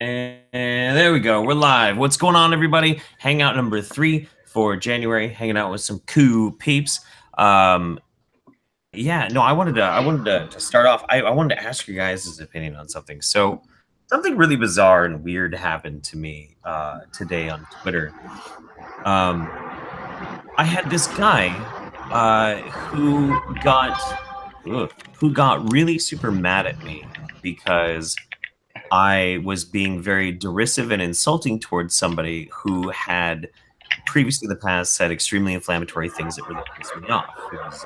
And there we go. We're live. What's going on, everybody? Hangout number 3 for January. Hanging out with some cool peeps. Yeah, no, I wanted to start off. I wanted to ask you guys' opinion on something. So, something really bizarre and weird happened to me today on Twitter. I had this guy who got really super mad at me because I was being very derisive and insulting towards somebody who had previously in the past said extremely inflammatory things that really pissed me off. It was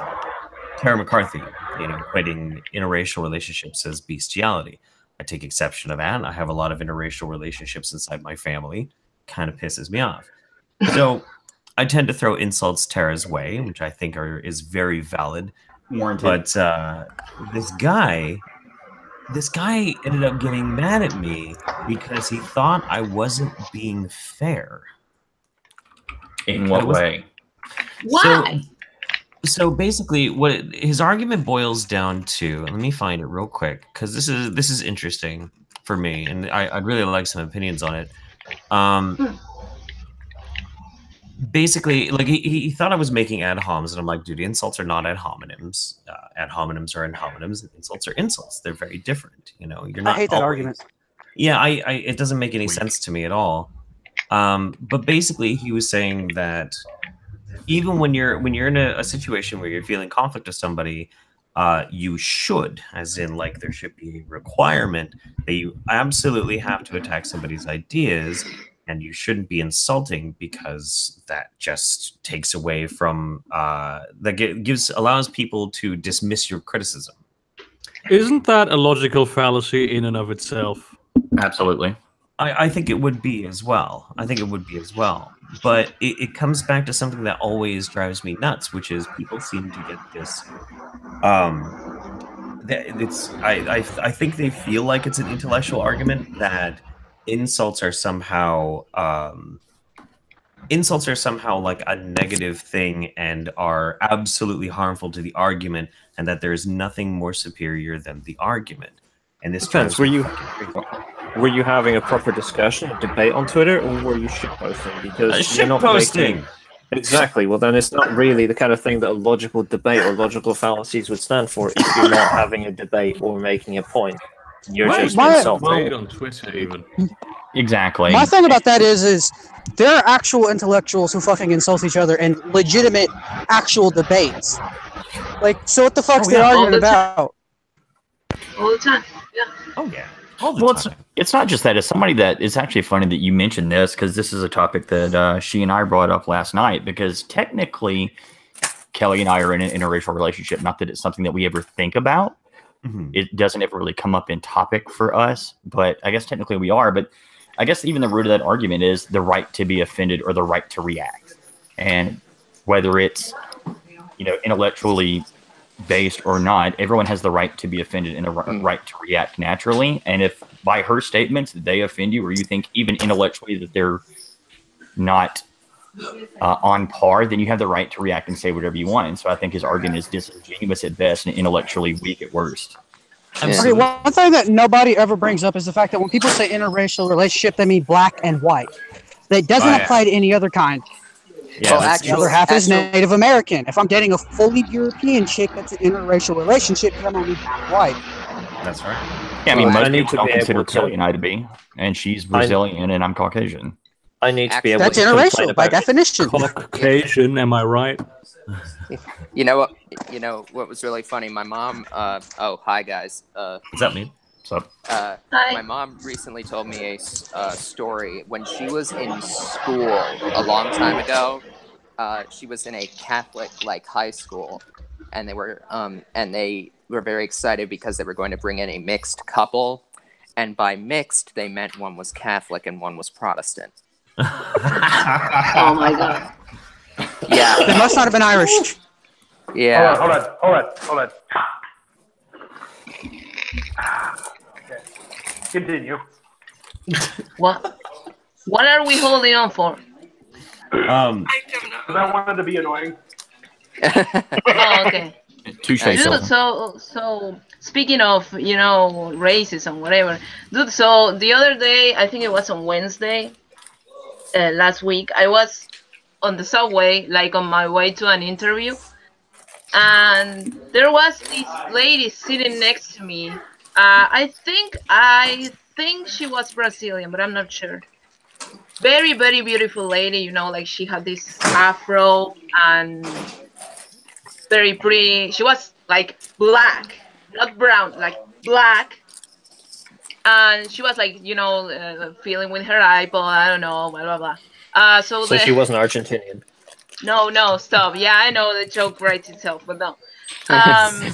Tara McCarthy, equating interracial relationships as bestiality. I take exception to that. I have a lot of interracial relationships inside my family. Kind of pisses me off. So I tend to throw insults Tara's way, which I think is very valid. Warranted. But this guy ended up getting mad at me because he thought I wasn't being fair. In what way? Why? So basically, what his argument boils down to, let me find it real quick because this is interesting for me, and I'd really like some opinions on it. Basically, like he thought I was making ad homs, and I'm like, dude, insults are not ad hominems. Ad hominems are ad hominems, and insults are insults. They're very different. You're not. I hate that argument. Yeah, it doesn't make any sense to me at all. But basically, he was saying that even when you're in a situation where you're feeling conflict with somebody, you should, as in like there should be a requirement that you absolutely have to attack somebody's ideas. And you shouldn't be insulting because that just takes away from allows people to dismiss your criticism. Isn't that a logical fallacy in and of itself? Absolutely. I think it would be as well. But it comes back to something that always drives me nuts, which is people seem to get this. I think they feel like it's an intellectual argument that insults are somehow like a negative thing and are absolutely harmful to the argument, and that there is nothing more superior than the argument. And this depends. Were you having a proper discussion, a debate on Twitter, or were you shitposting? Because you're not shitposting. Exactly. Well, then it's not really the kind of thing that a logical debate or logical fallacies would stand for if you're not having a debate or making a point. You're just insulting. On Twitter, even. Exactly. My thing about that is there are actual intellectuals who fucking insult each other in legitimate, actual debates. Like, so what the fuck's they arguing about? All the time. Yeah. Oh yeah. All the time. It's not just that. It's somebody that it's actually funny that you mentioned this because this is a topic that she and I brought up last night. Because technically, Kelly and I are in an interracial relationship. Not that it's something that we ever think about. Mm-hmm. It doesn't ever really come up in topic for us, but I guess technically we are. But I guess even the root of that argument is the right to be offended or the right to react. And whether it's, intellectually based or not, everyone has the right to be offended and the right to react naturally. And if by her statements that they offend you or you think even intellectually that they're not on par, then you have the right to react and say whatever you want. And so I think his argument is disingenuous at best and intellectually weak at worst. Okay, one thing that nobody ever brings up is the fact that when people say interracial relationship, they mean black and white. That doesn't apply to any other kind. Yeah, the other half is Native American. If I'm dating a fully European chick, that's an interracial relationship because I'm only black and white. That's right. Yeah, I mean, most people don't consider Kelly and I to be, and she's Brazilian and I'm Caucasian. I need to be able That's to interracial by definition. Caucasian, am I right? You know what? What was really funny? My mom. Hi guys. What's that mean? What's up? Hi. My mom recently told me a story when she was in school a long time ago. She was in a Catholic high school, and they were very excited because they were going to bring in a mixed couple, and by mixed they meant one was Catholic and one was Protestant. Oh my god. Yeah. They must not have been Irish. Yeah. Hold on. Okay. Continue. What are we holding on for? I wanted to be annoying. Oh, okay. Touche, Dude, Sylvan. so speaking of, racism, whatever. Dude, so the other day, I think it was on Wednesday, last week, I was on the subway, like on my way to an interview, and there was this lady sitting next to me. I think she was Brazilian, but I'm not sure. Very, very beautiful lady, like she had this afro and very pretty. She was like black, not brown, like black. And she was like, feeling with her iPod. I don't know, blah blah blah. So So she wasn't Argentinian. no, stop. Yeah, I know the joke writes itself, but no. Um,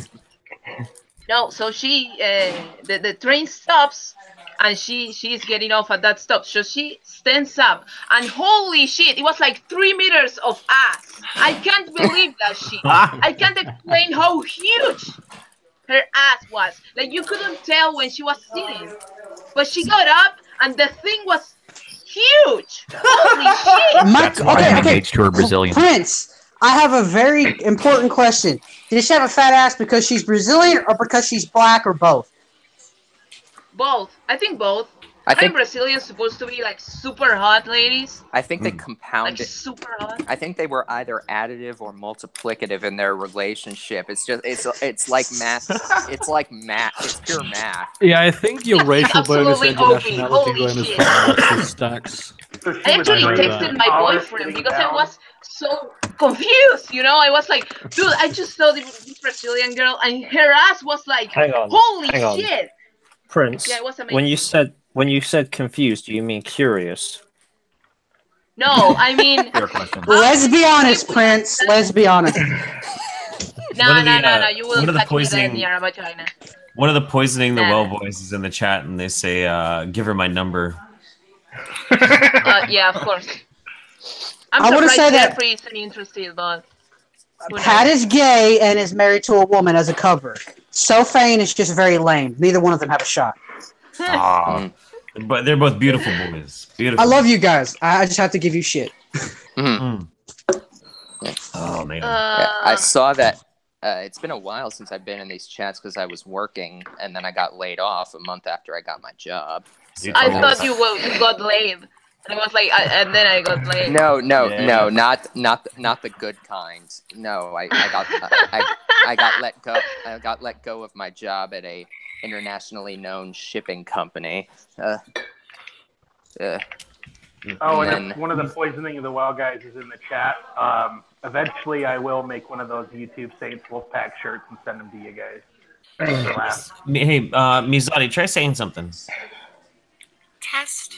no. So the train stops, and she's getting off at that stop. So she stands up, and holy shit, it was like 3 meters of ass. I can't believe that shit. I can't explain how huge her ass was. Like, you couldn't tell when she was sitting, but she got up, and the thing was huge. Holy shit! That's why I'm engaged to her Brazilian. Prince, I have a very important question. Did she have a fat ass because she's Brazilian or because she's black or both? Both. I think both. I think Brazilians supposed to be like super hot ladies. I think they compounded. Like super hot. I think they were either additive or multiplicative in their relationship. It's just it's like math. It's like math. It's pure math. Yeah, I think your racial bonus and your nationality Holy bonus shit. actually stacks. I actually texted my boyfriend because I was so confused. I was like, dude, I just saw this Brazilian girl, and her ass was like, Hang on. holy shit. Prince, Yeah, it was amazing. when you said confused, do you mean curious? No, I mean. Let's be honest, Prince. Let's be honest. No. You will catch me there near a vagina. One of the poisoning the well boys is in the chat, and they say, "Give her my number." Yeah, of course. I'm I want to say that Jeffrey isn't interested, but Pat is gay and is married to a woman as a cover. Sophane is just very lame. Neither one of them have a shot. But they're both beautiful boys. Beautiful. I love you guys. I just have to give you shit. Oh man. I saw that. It's been a while since I've been in these chats because I was working, and then I got laid off a month after I got my job. So. I thought you got laid. And it was like, and then I got laid. No, not the good kind. No, I got let go. I got let go of my job at a internationally known shipping company. Oh, and one of the poisoning of the well guys is in the chat. Eventually, I will make one of those YouTube Saints Wolfpack shirts and send them to you guys. Hey, Mizati, try saying something. Test.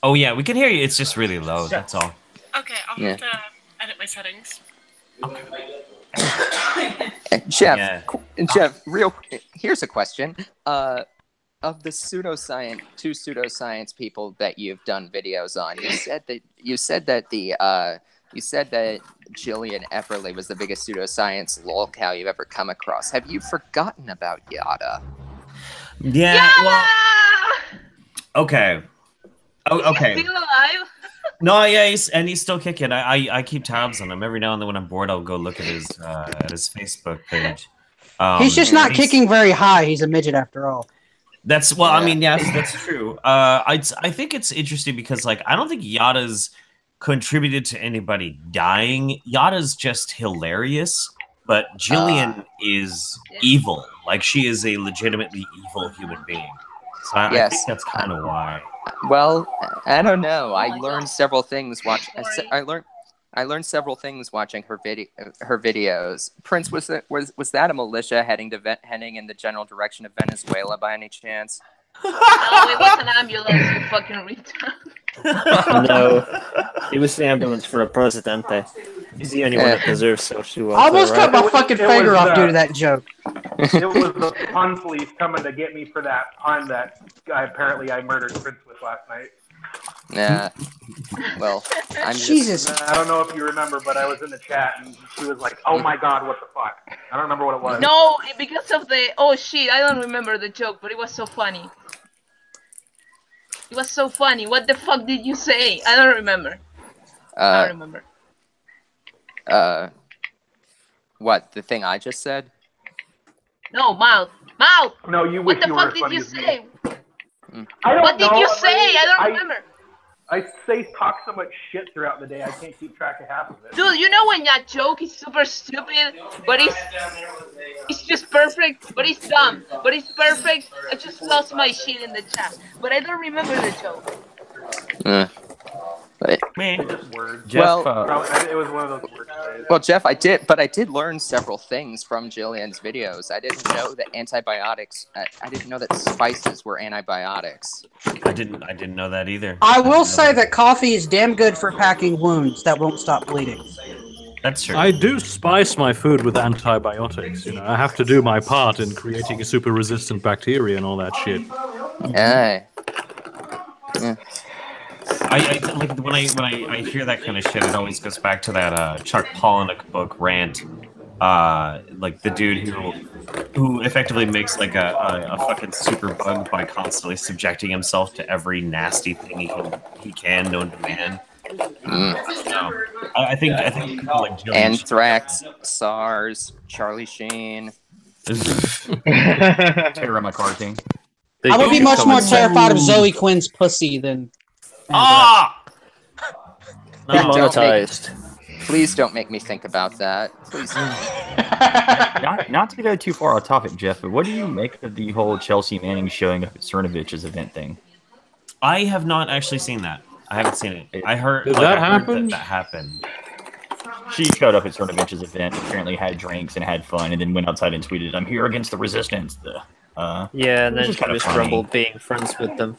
Oh yeah, we can hear you. It's just really low. That's all. Okay, I'll have to edit my settings. Jeff, here's a question. Of the two pseudoscience people that you've done videos on, you said that Jillian Epperly was the biggest pseudoscience lolcow you've ever come across. Have you forgotten about Yada? Yeah. Yada! Well, okay. Oh, okay. Still alive? No, yeah, he's still kicking. I keep tabs on him every now and then. When I'm bored, I'll go look at his Facebook page. He's just not kicking very high. He's a midget after all. That's I mean, yes, that's true. I think it's interesting because I don't think Yada's contributed to anybody dying. Yada's just hilarious, but Jillian is evil. She is a legitimately evil human being. So I think that's kind of why. Well, I don't know. I learned several things I learned several things watching her videos. Prince, was that a militia heading in the general direction of Venezuela by any chance? No, it was an ambulance, you fucking retard. No, it was the ambulance for a presidente. He's the only one that deserves social I almost cut my fucking finger off due to that joke. It was the pun police coming to get me for that pun that I murdered Prince with last night. Yeah. Well, Jesus. I don't know if you remember, but I was in the chat and she was like, "Oh my god, what the fuck?" I don't remember what it was. No, because of oh shit, I don't remember the joke, but it was so funny. It was so funny. What the fuck did you say? I don't remember. I don't remember. What, the thing I just said? No, mouth. Mouth. No, you What wish the you fuck were as did funny you as me. say? I don't What did know. you say? I don't remember. I talk so much shit throughout the day, I can't keep track of half of it. Dude, you know when that joke is super stupid, but it's just perfect, but it's dumb, but it's perfect? I just lost my shit in the chat, but I don't remember the joke. But Jeff, it was one of those worst days. Well, Jeff, I did learn several things from Jillian's videos. I didn't know that antibiotics. I didn't know that spices were antibiotics. I didn't know that either. I will say that coffee is damn good for packing wounds that won't stop bleeding. That's true. I do spice my food with antibiotics. You know, I have to do my part in creating a super resistant bacteria and all that shit. Yeah. I like when I hear that kind of shit, it always goes back to that Chuck Palahniuk book rant. Like the dude who effectively makes like a fucking super bug by constantly subjecting himself to every nasty thing he can known to man. I think people like Jillian Anthrax, SARS, Charlie Sheen, Tara McCarthy. I would be much more terrified of Zoe Quinn's pussy than. Demonetized. Please don't make me think about that. Please. Not to go too far off topic, Jeff, but what do you make of the whole Chelsea Manning showing up at Cernovich's event thing? I have not actually seen that. I haven't seen it. I heard that happened. That happened. She showed up at Cernovich's event, apparently had drinks and had fun, and then went outside and tweeted, "I'm here against the resistance." Yeah, and then she kind of just funny. grumbled being friends with them.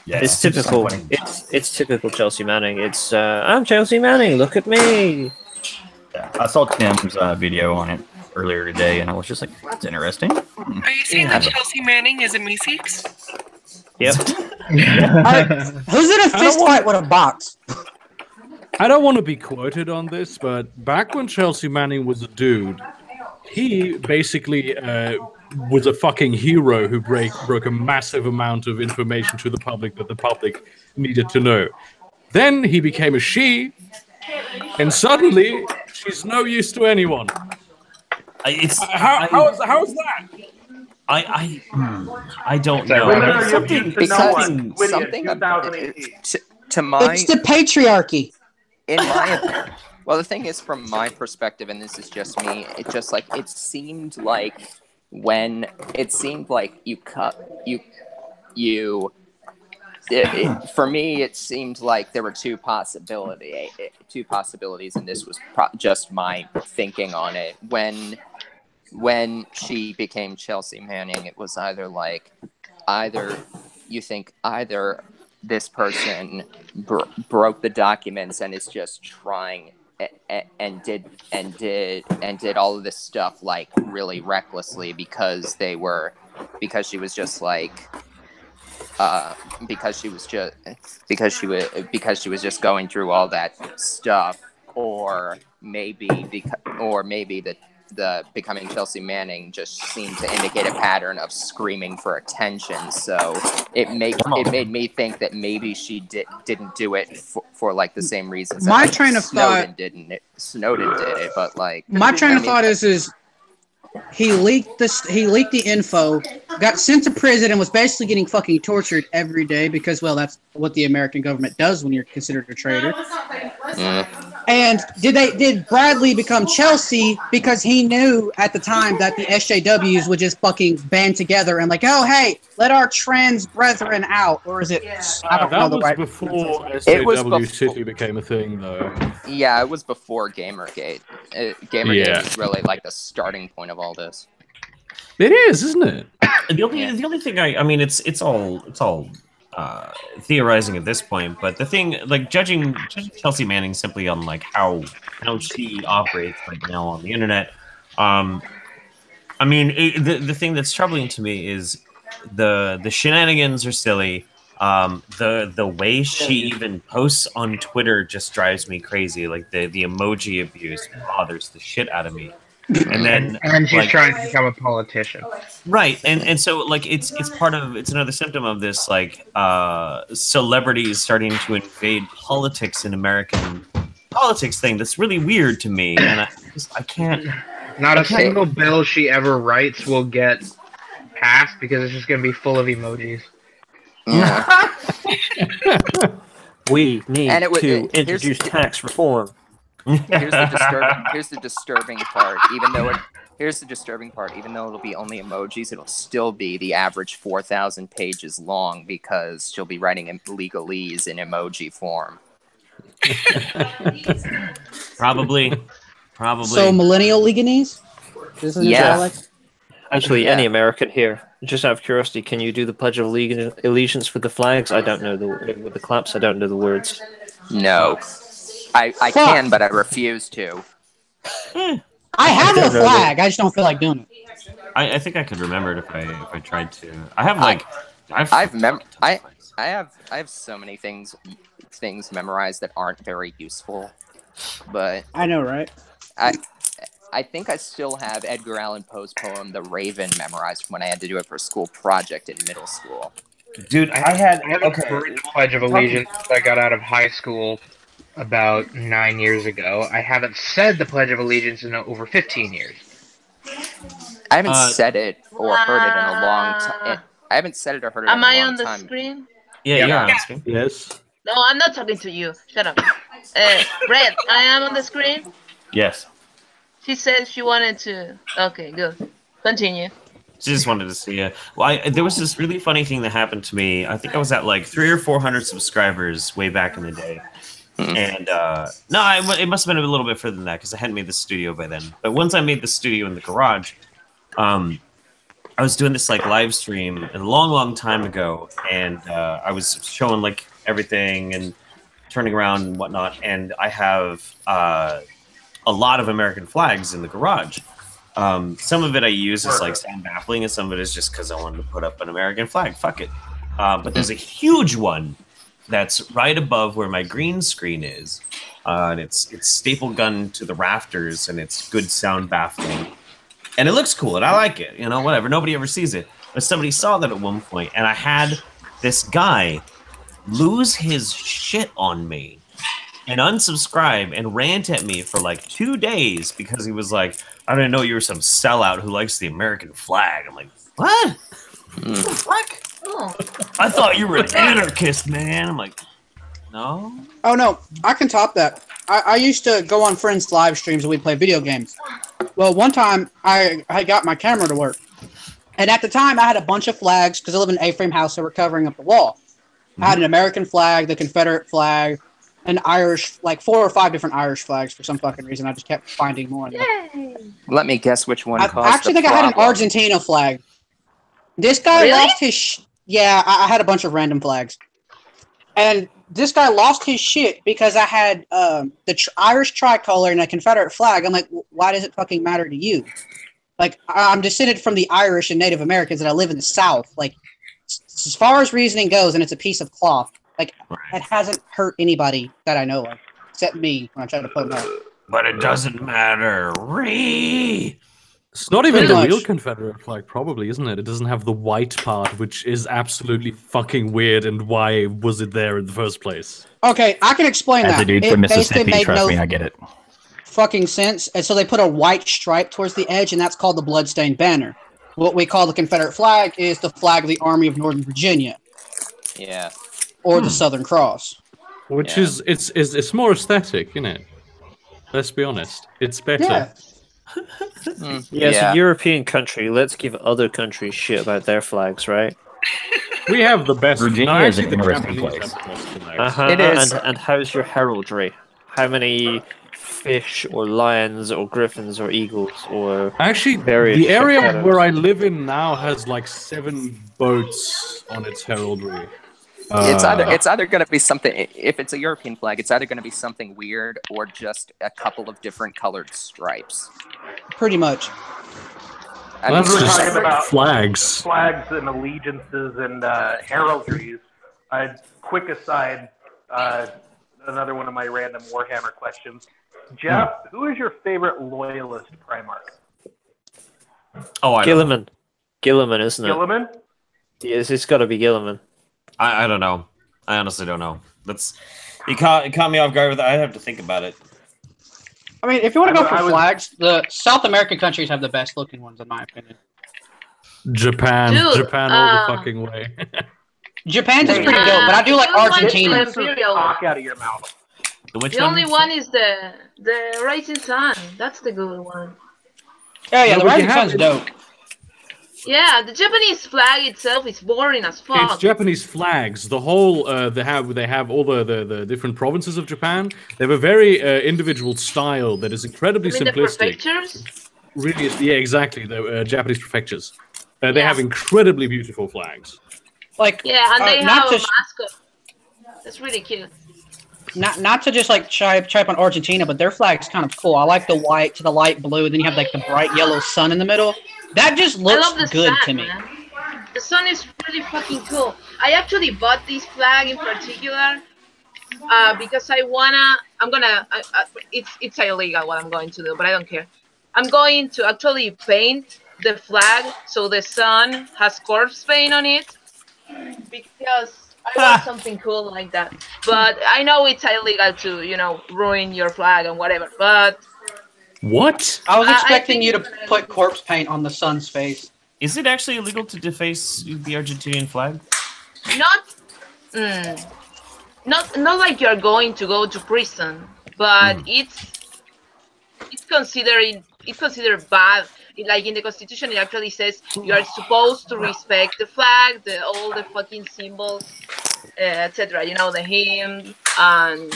Yeah, it's typical. It's typical Chelsea Manning. It's I'm Chelsea Manning. Look at me. Yeah, I saw Tim's video on it earlier today, and I was just like, "That's interesting." Are you saying that Chelsea Manning is a Meeseeks? Yep. Who's in a fist fight with a box? I don't want to be quoted on this, but back when Chelsea Manning was a dude, he basically was a fucking hero who broke a massive amount of information to the public that the public needed to know. Then he became a she, and suddenly she's no use to anyone. How is that? I don't know. Remember, Something to my It's the patriarchy. In my opinion, well, the thing is, from my perspective, and this is just me, it seemed like for me, it seemed like there were two possibilities, and this was just my thinking on it. When she became Chelsea Manning, it was either this person broke the documents and is just trying and did all of this stuff like really recklessly because she was just going through all that stuff, or maybe the becoming Chelsea Manning just seemed to indicate a pattern of screaming for attention. So it made me think that maybe she didn't do it for like the same reasons. My that train of thought. Snowden did it, but like my train of thought is he leaked the info, got sent to prison, and was basically getting fucking tortured every day because, well, that's what the American government does when you're considered a traitor. And did Bradley become Chelsea because he knew at the time that the SJWs would just fucking band together and like, oh hey, let our trans brethren out, or is it? I don't know the right. Before SJW City became a thing, though. Yeah, it was before Gamergate. Gamergate was really like the starting point of all this. It is, isn't it? The only thing I mean, it's all theorizing at this point, but the thing, like judging Chelsea Manning simply on like how she operates right now on the internet, I mean, the thing that's troubling to me is the shenanigans are silly. The way she even posts on Twitter just drives me crazy. Like the emoji abuse bothers the shit out of me. And she's trying to become a politician, right? And so like it's another symptom of this like celebrities starting to invade politics in American politics thing that's really weird to me, and I can't Not a single bill she ever writes will get passed because it's just going to be full of emojis. Yeah. We need And to introduce tax reform. Here's the disturbing part. Here's the disturbing part. Even though it'll be only emojis, it'll still be the average 4,000 pages long because she'll be writing in legalese in emoji form. Probably. So millennial legalese? Yeah. Actually, any American here, just out of curiosity, can you do the Pledge of Allegiance with the flags? I don't know with the claps. I don't know the words. No, I can, but I refuse to. I have a flag. I just don't feel like doing it. I think I could remember it if I tried to. I have I have so many things memorized that aren't very useful, but I know, right? I think I still have Edgar Allan Poe's poem "The Raven" memorized when I had to do it for a school project in middle school. Dude, I have a Pledge of Allegiance I got out of high school about 9 years ago. I haven't said the Pledge of Allegiance in over 15 years. I haven't said it or heard it in a long time. I haven't said it or heard it in a long time. Am I on the screen? Yeah, you're on the screen. Yes. No, I'm not talking to you. Shut up. Red, I am on the screen. Yes. She said she wanted to. Okay, good. Continue. She just wanted to see it. Well, there was this really funny thing that happened to me. I think I was at like 300 or 400 subscribers way back in the day. And it must have been a little bit further than that because I hadn't made the studio by then. But once I made the studio in the garage, I was doing this like live stream a long time ago, and I was showing like everything and turning around and whatnot. And I have a lot of American flags in the garage. Some of it I use as like sound baffling, and some of it is just because I wanted to put up an American flag. Fuck it. But there's a huge one that's right above where my green screen is, and it's staple gun to the rafters, and it's good sound baffling, and it looks cool, and I like it. You know, whatever. Nobody ever sees it, but somebody saw that at one point, and I had this guy lose his shit on me and unsubscribe and rant at me for like 2 days because he was like, I didn't know you were some sellout who likes the American flag. I'm like, what? What the fuck? Oh. I thought you were an anarchist, man. I'm like, no. Oh no, I can top that. I used to go on friends' live streams and we'd play video games. Well, one time I got my camera to work, and at the time I had a bunch of flags because I live in an A-frame house, so we're covering up the wall. I had an American flag, the Confederate flag, an Irish, like 4 or 5 different Irish flags for some fucking reason. I just kept finding more. Let me guess which one caused I actually think I had an Argentina flag. This guy lost his. Yeah, I had a bunch of random flags, and this guy lost his shit because I had the Irish tricolor and a Confederate flag. I'm like, why does it fucking matter to you? Like, I'm descended from the Irish and Native Americans, and I live in the South. Like, as far as reasoning goes, and it's a piece of cloth. Like, it hasn't hurt anybody that I know of, except me when I try to put them up. But it doesn't matter. It's not even Pretty the much. real Confederate flag, probably, isn't it? It doesn't have the white part, which is absolutely fucking weird, and why was it there in the first place? Okay, I can explain As that. a dude It from basically Mississippi, made trust no me, I get it. fucking sense, and so they put a white stripe towards the edge, and that's called the bloodstained banner. What we call the Confederate flag is the flag of the Army of Northern Virginia, Yeah. or the Southern Cross. Which is it's more aesthetic, isn't it? Let's be honest. It's better. Yeah. Yeah, it's a European country. Let's give other countries shit about their flags, right? We have the best. Virginia is an the interesting Japanese place. have the best flags. It is. And how's your heraldry? How many fish or lions or griffins or eagles or Actually, various the area shadows? where I live in now has like 7 boats on its heraldry. It's either going to be something. If it's a European flag, it's either going to be something weird or just a couple of different colored stripes. Pretty much. I That's mean, just talking about flags. Flags and allegiances and heraldries. Quick aside, another one of my random Warhammer questions. Jeff, who is your favorite loyalist Primarch? Oh, I don't know. Gilliman, isn't it? Gilliman? Yes, it's got to be Gilliman. I don't know. I honestly don't know. It caught me off guard with that. I have to think about it. I mean, if you want to go for I was- flags, the South American countries have the best looking ones, in my opinion. Japan, Dude, Japan, all the fucking way. Japan's is Yeah, pretty dope, but I do like the good one is Argentina. the Get the Imperial. cock out of your mouth. Which The only one? one is the Rising Sun. That's the good one. Yeah, No, the but you Rising have- Sun's dope. Yeah, the Japanese flag itself is boring as fuck. It's Japanese flags. The whole they have all the different provinces of Japan. They have a very individual style that is incredibly I mean, the simplistic. prefectures. Really, yeah, exactly. The Japanese prefectures. They Yeah. have incredibly beautiful flags. Like, Yeah, and they not have a to mascot. That's really cute. not to just like chime on Argentina, but their flag's kind of cool. I like the white to the light blue. Then you have like the bright yellow sun in the middle. That just I looks love the good sun, to me. man. The sun is really fucking cool. I actually bought this flag in particular because it's illegal what I'm going to do, but I don't care. I'm going to actually paint the flag so the sun has corpse paint on it because I want something cool like that. But I know it's illegal to, ruin your flag and whatever. But What? I was I expecting you think- to put corpse paint on the sun's face. Is it actually illegal to deface the Argentinian flag? not like you're going to go to prison, but it's considered bad. Like in the Constitution, it actually says you are supposed to respect the flag, all the fucking symbols, etc. The hymn, and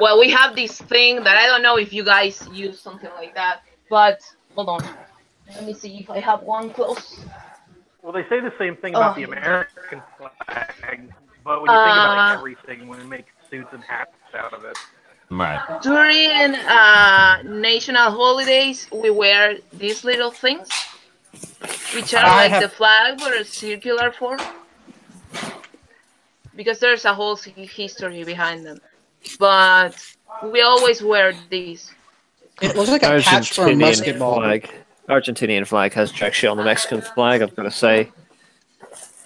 well, we have this thing that I don't know if you guys use something like that. But hold on, let me see if I have one close. Well, they say the same thing about the American flag, but when you think about like, everything, when we make suits and hats out of it. Right. During national holidays, we wear these little things, which are like the flag but a circular form, because there's a whole history behind them. But we always wear these. It looks like a patch for a basketball. Argentinian flag has jack shit on the Mexican flag, I've got to say.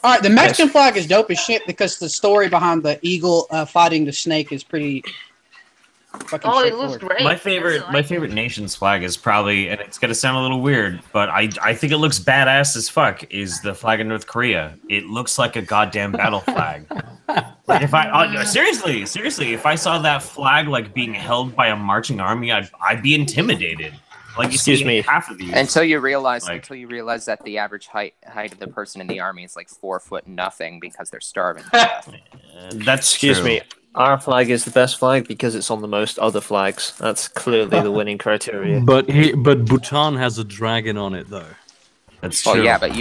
Alright, the Mexican flag is dope as shit because the story behind the eagle fighting the snake is pretty fucking it looks great. My favorite nation's flag is probably, and it's gonna sound a little weird, but I think it looks badass as fuck, is the flag of North Korea. It looks like a goddamn battle flag. Like if seriously, if I saw that flag like being held by a marching army, I'd be intimidated. Like Excuse me. half of these. Until you realize that the average height of the person in the army is like 4 foot nothing because they're starving. That's Excuse true. me. Our flag is the best flag because it's on the most other flags. That's clearly the winning criteria. But Bhutan has a dragon on it though. That's true. Oh yeah, but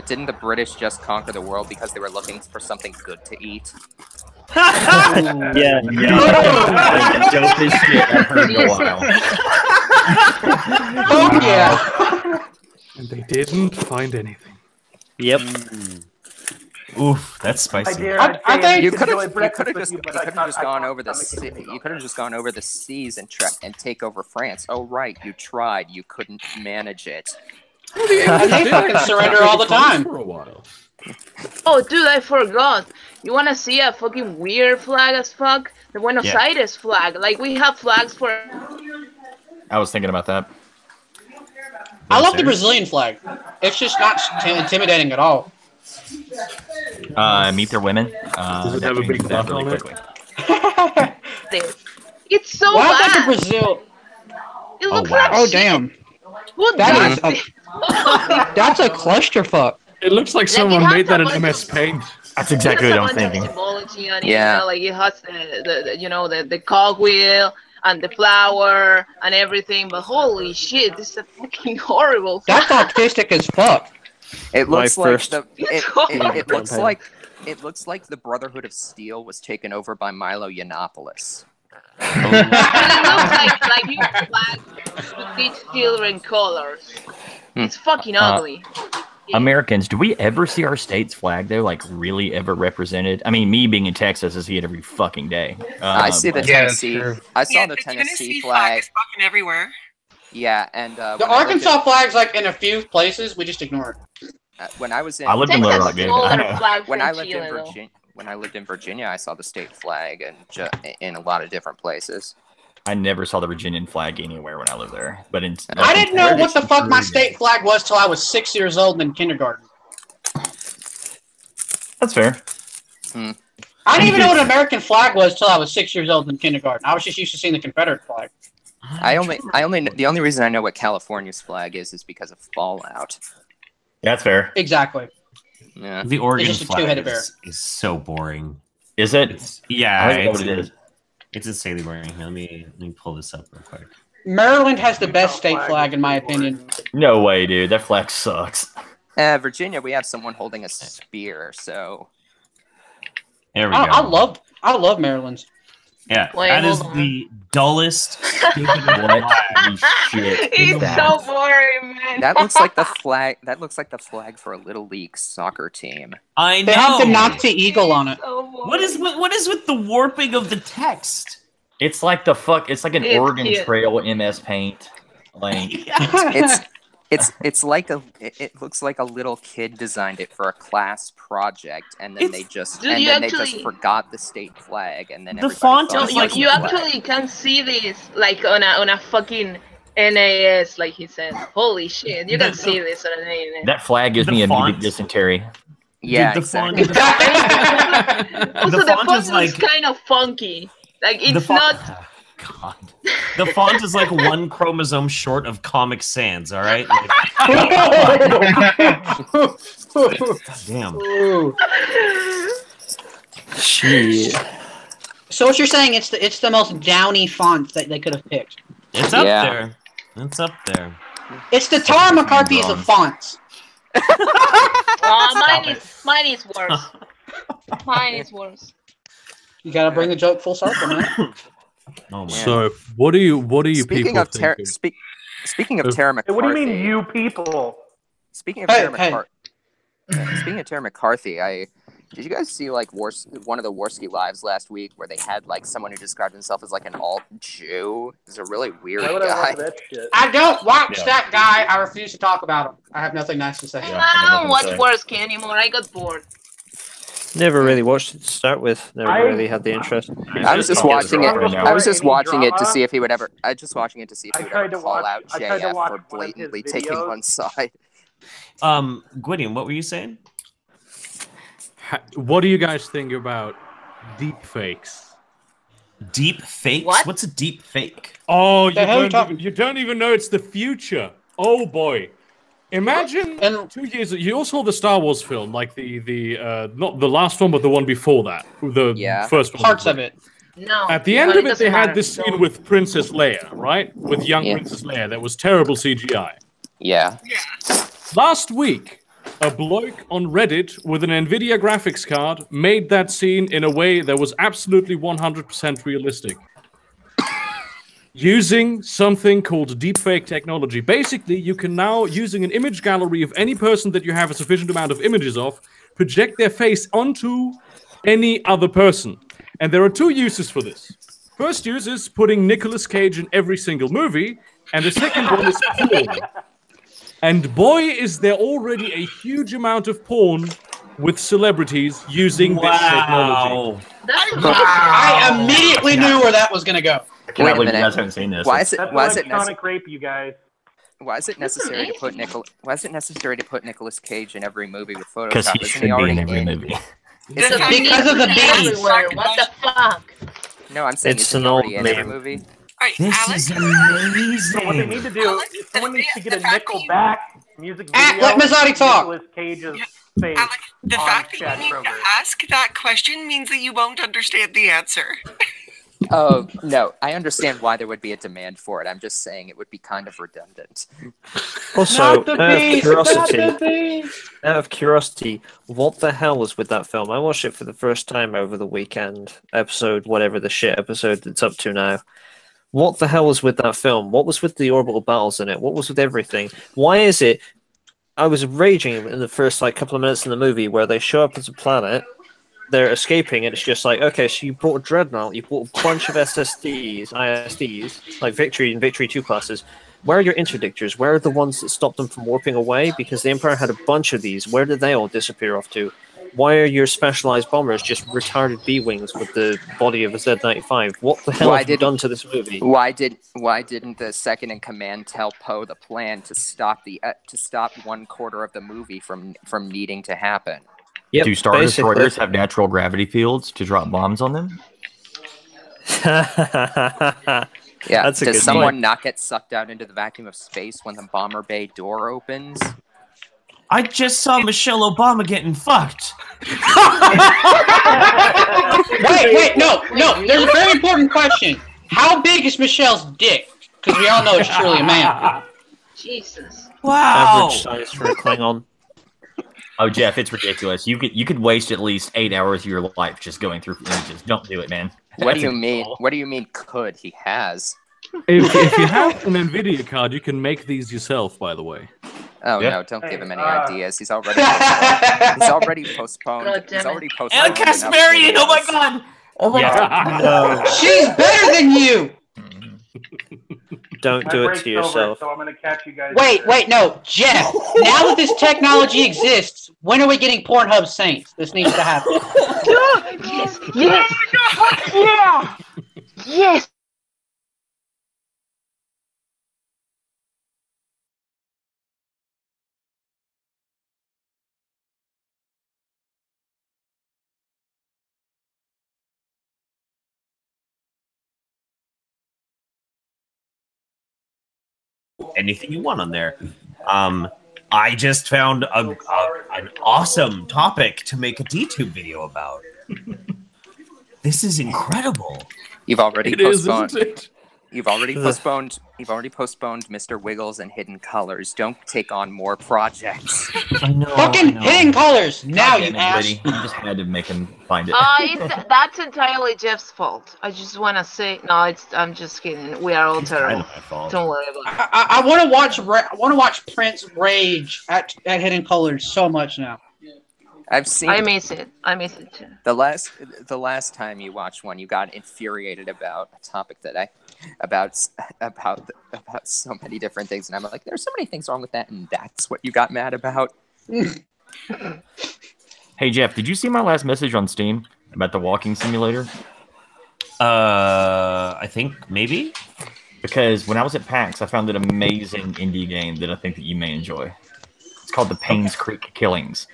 didn't the British just conquer the world because they were looking for something good to eat? Yeah. Dope as shit I've heard in a while. Oh yeah. And they didn't find anything. Yep. Oof, that's spicy. I think You could have just gone over the you could have just gone over the seas and take over France. Oh right, you tried. You couldn't manage it. they fucking surrender all the time. For a while. Oh, dude, I forgot. You wanna see a fucking weird flag as fuck? The Buenos Aires flag. Like, we have flags for... I was thinking about that. I love the Brazilian flag. It's just not intimidating at all. Meet their women. Does it have a big butt on it? It's so Why is bad. that the Brazil? It looks wow. like Oh shit. damn. What That the- is that's a clusterfuck. It looks like someone has made that a in bunch MS of- Paint. That's exactly It what has I'm a bunch of thinking. symbology on it, Yeah. like it has the cogwheel and the flower and everything, but holy shit, this is a fucking horrible That's flag. autistic as fuck. It looks My like first- it looks like the Brotherhood of Steel was taken over by Milo Yiannopoulos. And it looks like you flag with each children colors. It's fucking ugly. Americans, do we ever see our state's flag though, like really ever represented? I mean, me being in Texas, I see it every fucking day. I see the Yeah, that's Tennessee. true. I saw the the Tennessee flag flag. is fucking everywhere. Yeah, and The Arkansas flag's like in a few places, we just ignore it. when I was in I lived in Texas Little Rock, dude. stole I their know. flag when from I lived in Chile, though. Virginia, I saw the state flag and in a lot of different places. I never saw the Virginian flag anywhere when I lived there. But I didn't know what the fuck my state flag was till I was 6 years old in kindergarten. That's fair. I didn't even know what an American flag was till I was 6 years old in kindergarten. I was just used to seeing the Confederate flag. The only reason I know what California's flag is because of Fallout. Yeah, that's fair. Exactly. Yeah. The Oregon It's just a flag two-headed bear. is so boring. Is it? Yeah, I don't know what it is. It's insanely boring. Here, let me pull this up real quick. Maryland has the best state flag, in my opinion. No way, dude. That flag sucks. Virginia, we have someone holding a spear, so. There we go. I love Maryland's. Yeah, Wait, that is hold on. the dullest. Shit. He's so boring, man. That looks like the flag. That looks like the flag for a little league soccer team. I know. They have the Nazi eagle on it. What is with the warping of the text? It's like It's like an It's Oregon cute. Trail MS Paint. Like It's like it looks like a little kid designed it for a class project, and then they just forgot the state flag, and then the font No, is like you actually can see this like on a fucking NAS, like he said. Holy shit, you can see this on an NAS. that flag gives me immediate dysentery. Yeah, the exactly. Also, the font font is like- looks kind of funky. Like The it's font- not. God. The font is like one chromosome short of Comic Sans, all right? Like, damn. Shit. So what you're saying? It's the most downy font that they could have picked. It's up there. It's up there. It's the Tara McCarthy's of fonts. Mine is worse. Mine is worse. You gotta bring the joke full circle, man. Oh my. So what do you Speaking people of think? speaking of Tara McCarthy. What do you mean, you people? Speaking of Tara McCarthy. Speaking of Tara McCarthy, did you guys see like one of the Warski lives last week where they had like someone who described himself as like an alt Jew? He's a really weird Why would I guy. watch that shit? I don't watch that guy. I refuse to talk about him. I have nothing nice to say. I don't watch Worski anymore. I got bored. Never really watched it to start with. Never really had the interest. I was just watching it. I was just Any watching it to drama? see if he would ever. I was just watching it to see if he would tried ever to call watch- out I tried to JF watch for one of his blatantly taking videos. one side. Gwydion, what were you saying? What do you guys think about deep fakes? Deep fakes? What? What's a deep fake? Oh, The hell are you talking- you don't even know it's the future. Oh boy. Imagine 2 years. You all saw the Star Wars film, like the not the last one, but the one before that, the first one. Parts of it. No. At the end of it, they had this scene with Princess Leia, right? With young Princess Leia. That was terrible CGI. Yeah. Last week, a bloke on Reddit with an NVIDIA graphics card made that scene in a way that was absolutely 100% realistic. Using something called deepfake technology. Basically, you can now, using an image gallery of any person that you have a sufficient amount of images of, project their face onto any other person. And there are two uses for this. First use is putting Nicolas Cage in every single movie, and the second one is porn. And boy, is there already a huge amount of porn with celebrities using this technology. I immediately knew where that was going to go. I cannot believe you guys haven't seen this. Why is it? That's Why is it electronic rape, you guys. Why is it necessary to put Why is it necessary to put Nicolas Cage in every movie with Photoshop? Because he Isn't should be already in every movie. Because of the bees. Everywhere. What the fuck? No, I'm saying It's isn't an he old already in every meme. movie. Alright, This Alex. is amazing. So what they need to do is someone needs to get a Nickelback music Ah, video. let Mazzotti talk. Nicolas Cage's face Alex, the on fact that chat you need program. to ask that question means that you won't understand the answer. Oh no, I understand why there would be a demand for it. I'm just saying it would be kind of redundant. Also, Not the out of beast, curiosity, not the beast. out of curiosity, what the hell was with that film? I watched it for the first time over the weekend. Episode, whatever the shit episode it's up to now. What the hell was with that film? What was with the orbital battles in it? What was with everything? Why is it? I was raging in the first couple of minutes in the movie where they show up as a planet, they're escaping, and it's just like, okay, so you brought a dreadnought, you brought a bunch of ISDs, like Victory and Victory 2 classes. Where are your interdictors? Where are the ones that stopped them from warping away? Because the Empire had a bunch of these. Where did they all disappear off to? Why are your specialized bombers just retarded B-wings with the body of a Z-95? What the hell have you done to this movie? Why didn't the second in command tell Poe the plan to stop 1/4 of the movie from needing to happen? Yep, Do Star Destroyers have natural gravity fields to drop bombs on them? Yeah. That's a Does good someone point. not get sucked out into the vacuum of space when the bomber bay door opens? I just saw Michelle Obama getting fucked. Wait, no. There's a very important question. How big is Michelle's dick? Because we all know it's truly a man. Jesus. Wow. Average size for a Klingon. Oh, Jeff, it's ridiculous. You could waste at least 8 hours of your life just going through images. Don't do it, man. What do you mean? What do you mean? Could he has? If you have an NVIDIA card, you can make these yourself, by the way. Oh Yeah. no! Don't give him any ideas. He's already postponed. He's already postponed. God damn He's already it. postponed. Anna Kasparian! Oh my god! Oh my god! No. She's better than you! Don't My do it break's to yourself. Over, so I'm gonna catch you guys. Wait, no. Jeff, now that this technology exists, when are we getting Pornhub Saints? This needs to happen. Yes! Yes! Fuck yeah! Yes! Anything you want on there. I just found an awesome topic to make a DTube video about. This is incredible. You've already It is, postponed. isn't it? You've already postponed. You've already postponed Mr. Wiggles and Hidden Colors. Don't take on more projects. I know. Fucking Hidden Colors! Now you ass. You just had to make him find it. That's entirely Jeff's fault. I just want to say, no, I'm just kidding. We are all It's kind terrible. of my fault. Don't worry about it. I want to watch. I want to watch Prince rage at Hidden Colors so much now. I've seen I miss it. I miss it too. the last time you watched one, you got infuriated about a topic that about so many different things, and I'm like, there's so many things wrong with that, and that's what you got mad about. Hey, Jeff, did you see my last message on Steam about the walking simulator? I think maybe. Because when I was at PAX, I found an amazing indie game that I think that you may enjoy. It's called the Paynes Creek Killings.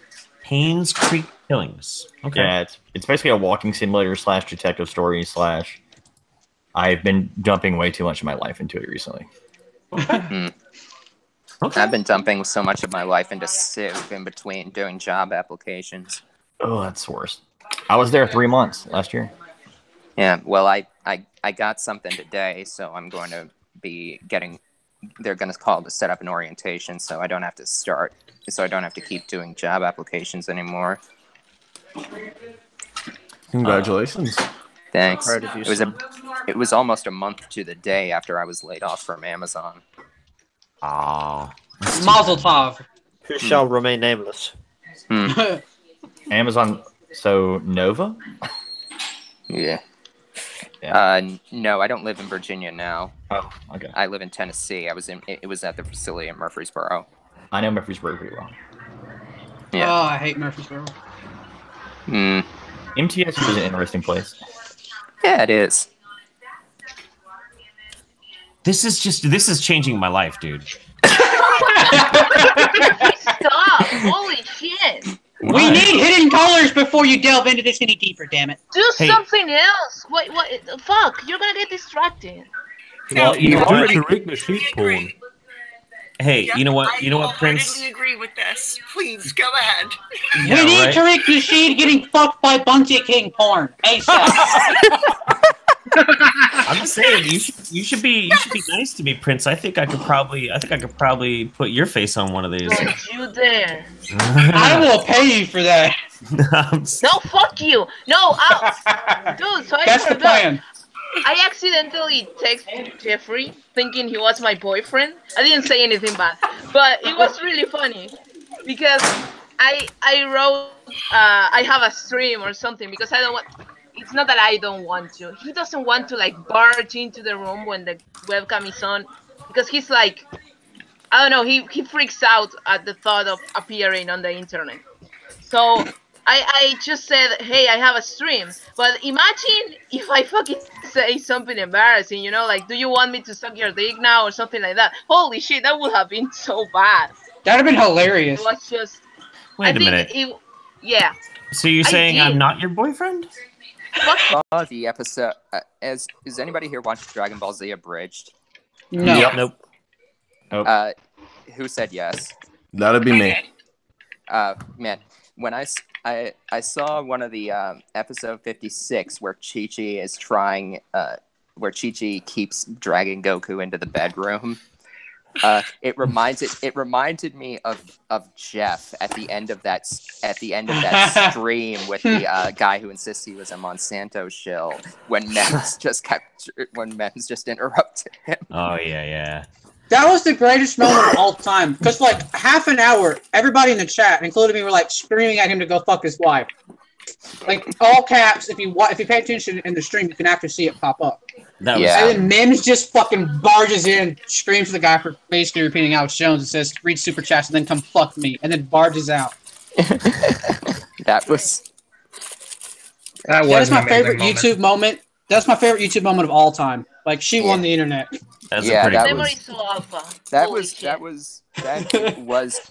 Paynes Creek Killings. Okay. Yeah, it's basically a walking simulator / detective story / I've been dumping way too much of my life into it recently. Okay. I've been dumping so much of my life into Civ in between doing job applications. Oh, that's the worst. I was there 3 months last year. Yeah, well, I got something today, so I'm going to be getting. They're going to call to set up an orientation, so I don't have to start. So I don't have to keep doing job applications anymore. Congratulations. Thanks. Proud of you, It was almost a month to the day after I was laid off from Amazon. Oh. Mazel tov. Who shall remain nameless? Amazon, so Nova? Yeah. No, I don't live in Virginia now. Oh, okay. I live in Tennessee. It was at the facility in Murfreesboro. I know Murfreesboro pretty well. Yeah. Oh, I hate Murfreesboro. MTS is an interesting place. Yeah, it is. This is changing my life, dude. Stop! Holy shit! We need Hidden Colors before you delve into this any deeper, damn it. Do something else. What? Fuck! You're gonna get distracted. Well, You know do what? Tariq sheep porn. Hey, you know what? You know what, I Prince? wholeheartedly agree with this. Please go ahead. Yeah, we need right? Tariq Nasheed getting fucked by Bunty King porn. ASAP. I'm just saying, you should be nice to me, Prince. I think I could probably put your face on one of these. Don't you dare! I will pay you for that. No, fuck you! No, dude. So That's the plan. I accidentally texted Jeffrey thinking he was my boyfriend. I didn't say anything bad, but it was really funny because I wrote I have a stream or something because I don't want. It's not that I don't want to. He doesn't want to like barge into the room when the webcam is on because he's like, I don't know. He freaks out at the thought of appearing on the internet. So I just said, hey, I have a stream. But imagine if I fucking say something embarrassing, you know, like, do you want me to suck your dick now or something like that? Holy shit, that would have been so bad. That'd have been hilarious. It was just. Wait a minute. Yeah. So you're saying I'm not your boyfriend? Saw the episode. Is anybody here watch Dragon Ball Z Abridged? No. Yep. Nope. Who said yes? That'd be me. Man, when I saw one of the episode 56 where Chi-Chi is trying, where Chi-Chi keeps dragging Goku into the bedroom. It reminded me of Jeff at the end of that stream with the guy who insists he was a Monsanto shill when Mems just interrupted him. Oh yeah. That was the greatest moment of all time. Because for like half an hour, everybody in the chat, including me, were like screaming at him to go fuck his wife. Like all caps. If you pay attention in the stream, you can actually see it pop up. That was, and then Mims just fucking barges in, screams to the guy for basically repeating Alex Jones and says, "Read super chats and then come fuck me," and then barges out. That was my favorite YouTube moment. That's my favorite YouTube moment of all time. Like she won the internet. That's Memory's so alpha. That was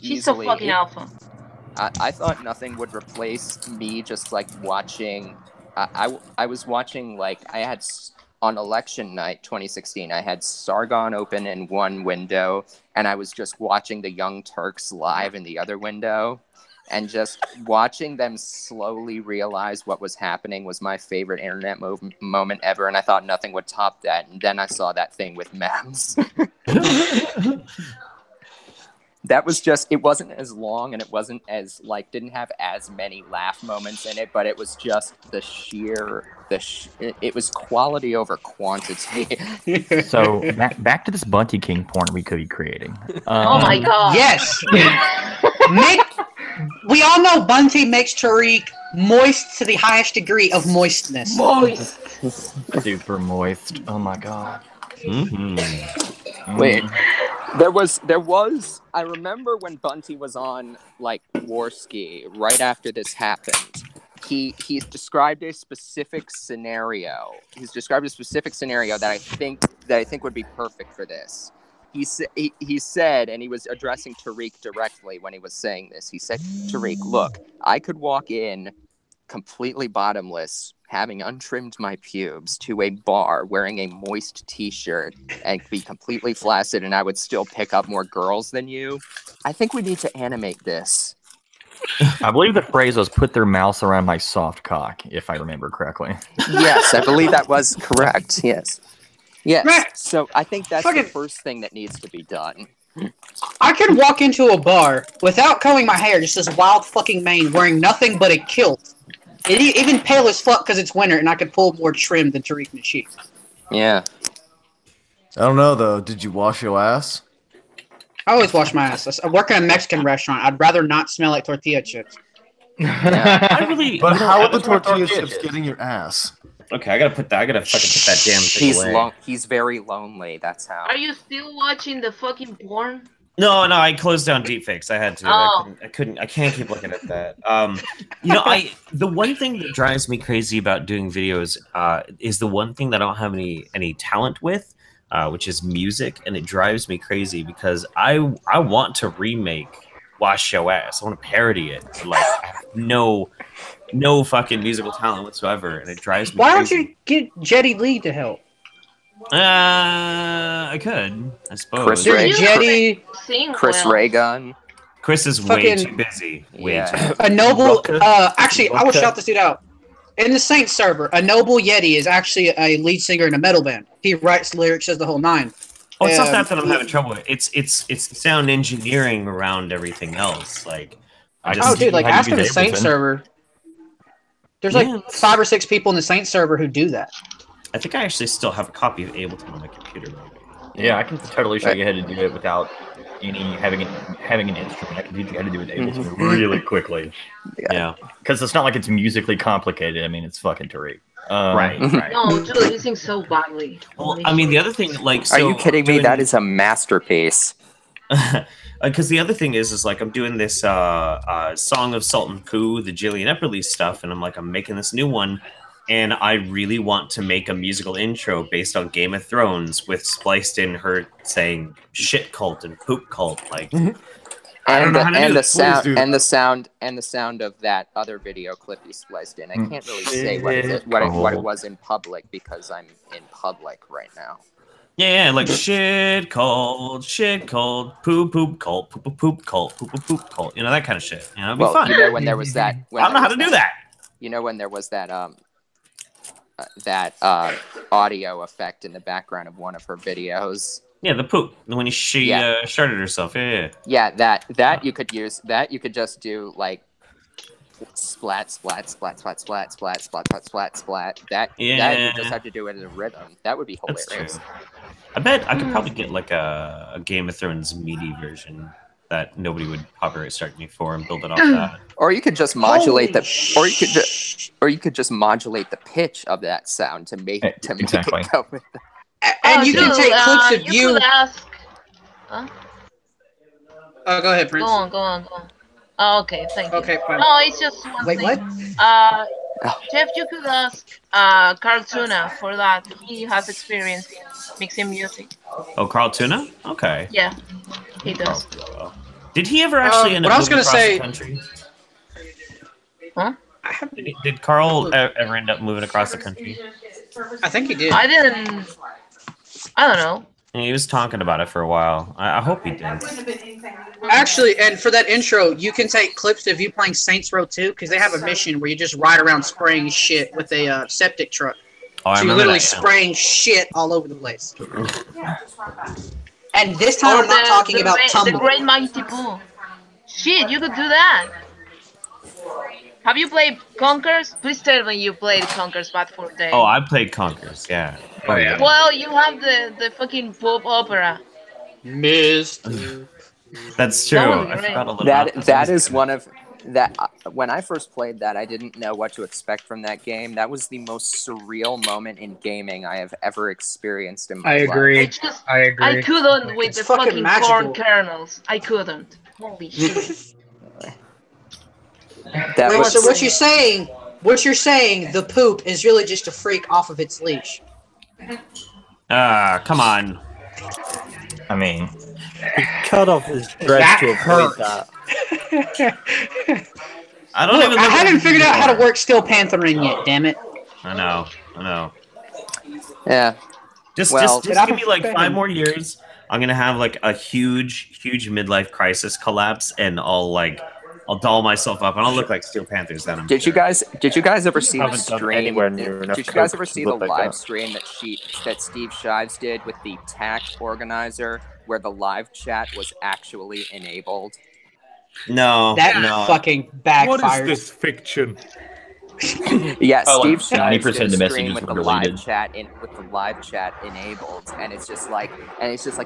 She's so fucking alpha. I thought nothing would replace me just like watching. I was watching like I had on election night 2016. I had Sargon open in one window, and I was just watching the Young Turks live in the other window, and just watching them slowly realize what was happening was my favorite internet moment ever. And I thought nothing would top that. And then I saw that thing with Mems. That was just, it wasn't as long and it wasn't as, like, didn't have as many laugh moments in it, but it was just it was quality over quantity. So, back to this Bunty King porn we could be creating. Oh my god. Yes! We all know Bunty makes Tariq moist to the highest degree of moistness. Moist! Super moist. Oh my god. Mm-hmm. Wait. There was. I remember when Bunty was on like Warski right after this happened. He's described a specific scenario. He's described a specific scenario that I think would be perfect for this. He said, and he was addressing Tariq directly when he was saying this. He said, "Tariq, look, I could walk in completely bottomless, having untrimmed my pubes, to a bar wearing a moist t-shirt and be completely flaccid, and I would still pick up more girls than you. I think we need to animate this." I believe the phrase was "put their mouths around my soft cock," if I remember correctly. Yes, I believe that was correct. Yes. Yes. Right. So I think that's the first thing that needs to be done. I could walk into a bar without combing my hair, just this wild fucking mane, wearing nothing but a kilt. Even pale as fuck because it's winter, and I could pull more trim than Tariq Nasheed. Yeah. I don't know, though. Did you wash your ass? I always wash my ass. I work in a Mexican restaurant. I'd rather not smell like tortilla chips. Yeah. But how are the tortilla chips getting your ass? Okay, I gotta fucking put that damn thing away. He's very lonely. That's how. Are you still watching the fucking porn? No, I closed down deepfakes. I had to. Oh. I can't keep looking at that. The one thing that drives me crazy about doing videos is the one thing that I don't have any talent with, which is music, and it drives me crazy because I want to remake Wash Your Ass. I want to parody it. Like I have no fucking musical talent whatsoever, and it drives me. Why crazy. don't you get Jetty Lee to help? I could, I suppose. Chris Raygun. Chris is way too busy. Way too. A noble. Actually, I will shout this dude out. In the Saints server, a noble Yeti is actually a lead singer in a metal band. He writes lyrics, says the whole nine. Oh, it's not that I'm having trouble with. It's the sound engineering around everything else. Like, dude, like ask him the Saints server. There's like 5 or 6 people in the Saints server who do that. I think I actually still have a copy of Ableton on my computer. Maybe. Yeah, I can totally show you how to do it without having an instrument. I can teach you how to do it with Ableton really quickly. Yeah, because it's not like it's musically complicated. I mean, it's fucking Tariq. Right. No, dude, he sings so badly. Well, I mean, the other thing, like, are you kidding me? That is a masterpiece. Because the other thing is like I'm doing this Song of Salt and Pooh, the Gillian Epperly stuff, and I'm making this new one, and I really want to make a musical intro based on Game of Thrones with spliced in her saying shit cult and poop cult, like. I don't know how to do this. And the sound of that other video clip you spliced in. I can't really say what it was in public because I'm in public right now. Yeah, like shit cold, poop cult, poop cult, poop cult. You know, that kind of shit. You know, it'd be fun. You know when there was that. I don't know how to do that. You know when there was that audio effect in the background of one of her videos. Yeah, the poop when she sharded herself. Yeah, that you could use. That you could just do like splat, splat, splat, splat, splat, splat, splat, splat, splat, splat. That you just have to do it in a rhythm. That would be hilarious. I bet I could probably get like a Game of Thrones meaty version that nobody would copyright strike me for and build it off that. Or you could just modulate or you could just modulate the pitch of that sound to make it go with that. And you can take clips of you. Could ask. Huh? Oh, go ahead, Prince. Go on. Oh, okay, thank you. Okay, fine. No, it's just one thing. What? Jeff, you could ask Carl Tuna for that. He has experience in mixing music. Oh, Carl Tuna? Okay. Yeah, he does. Did he ever actually end up moving across the country? Huh? Did Carl ever end up moving across the country? I think he did. I don't know. He was talking about it for a while. I hope he did. Actually, and for that intro, you can take clips of you playing Saints Row 2 because they have a mission where you just ride around spraying shit with a septic truck. Oh, so you're literally spraying shit all over the place. And this time I'm not talking about tumble. The Great Mighty Pooh. Shit, you could do that. Have you played Conkers? Please tell me you played Conkers Bad for Day. Oh, I played Conkers, yeah. Oh, yeah. Well, you have the fucking pop opera. Mr. That's true. I forgot a little that is one of that. When I first played that, I didn't know what to expect from that game. That was the most surreal moment in gaming I have ever experienced in my life. I agree. I couldn't with the fucking corn kernels. I couldn't. Holy shit. So what you're saying? The poop is really just a freak off of its leash. Come on. I mean, he cut off his dreads to avoid that. I haven't figured out how to work Steel Panthering yet. Damn it! I know. Yeah. Just give me like 5 more years. I'm gonna have like a huge midlife crisis collapse, and I'll doll myself up, and I'll look like Steel Panthers then. Did you guys ever see the stream? Did you guys ever see the live stream that Steve Shives did with the TAC organizer, where the live chat was actually enabled? No, that fucking backfired. What is this fiction? Yeah, Steve Shives 90% did of the a stream messages with were the deleted. live chat enabled, and it's just like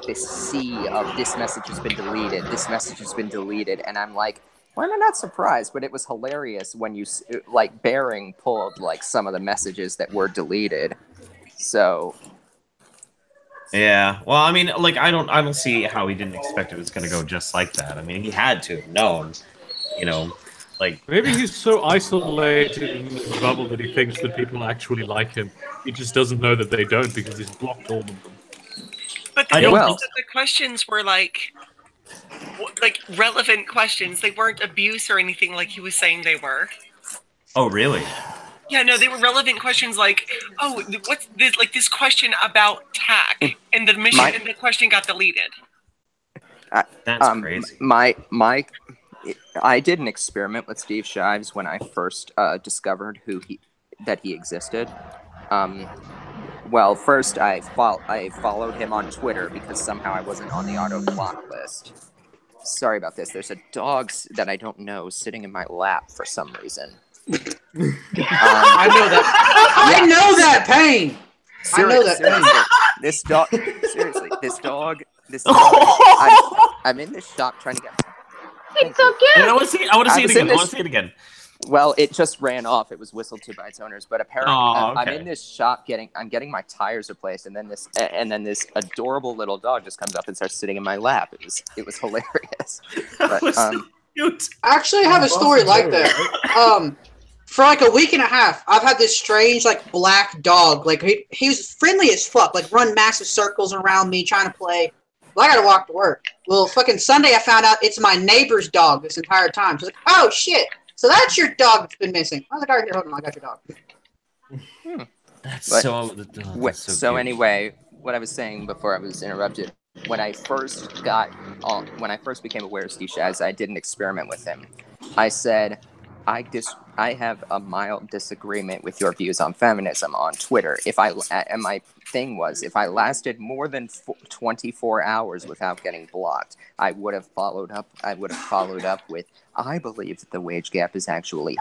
this sea of this message has been deleted, this message has been deleted, and I'm like, why am I not surprised? But it was hilarious when you Bearing pulled like some of the messages that were deleted. So yeah, well, I mean, like I don't see how he didn't expect it was going to go just like that. I mean, he had to have known, like maybe he's so isolated in his bubble that he thinks that people actually like him. He just doesn't know that they don't because he's blocked all of them. But the questions were like relevant questions. They weren't abuse or anything like he was saying they were. Oh, really? Yeah, no, they were relevant questions like, oh, what's this? Like this question about TAC, and the mission and the question got deleted. That's crazy. I did an experiment with Steve Shives when I first discovered that he existed. Well, first I followed him on Twitter because somehow I wasn't on the auto block list. Sorry about this. There's a dog that I don't know sitting in my lap for some reason. I know that. I know that pain. Seriously, this dog. Seriously, this dog. I'm in this shop trying to get. It's okay. I want to see it again. Well, it just ran off. It was whistled to by its owners. But apparently, Oh, I'm okay. in this shop I'm getting my tires replaced, and then this adorable little dog just comes up and starts sitting in my lap. It was hilarious. But, was so cute. I actually have a story like that. For like a week and a half, I've had this strange like black dog. Like he was friendly as fuck. Like run massive circles around me trying to play. Well, I gotta walk to work. Well, fucking Sunday, I found out it's my neighbor's dog this entire time. She's like, "Oh shit! So that's your dog that's been missing." I was like, "All right, here, hold on, I got your dog." That's But- so. That's so cute. Anyway, what I was saying before I was interrupted, when I first became aware of Steve Shabs, I did an experiment with him. I said, I have a mild disagreement with your views on feminism on Twitter. And my thing was, if I lasted more than 24 hours without getting blocked, I would have followed up with, I believe that the wage gap is actually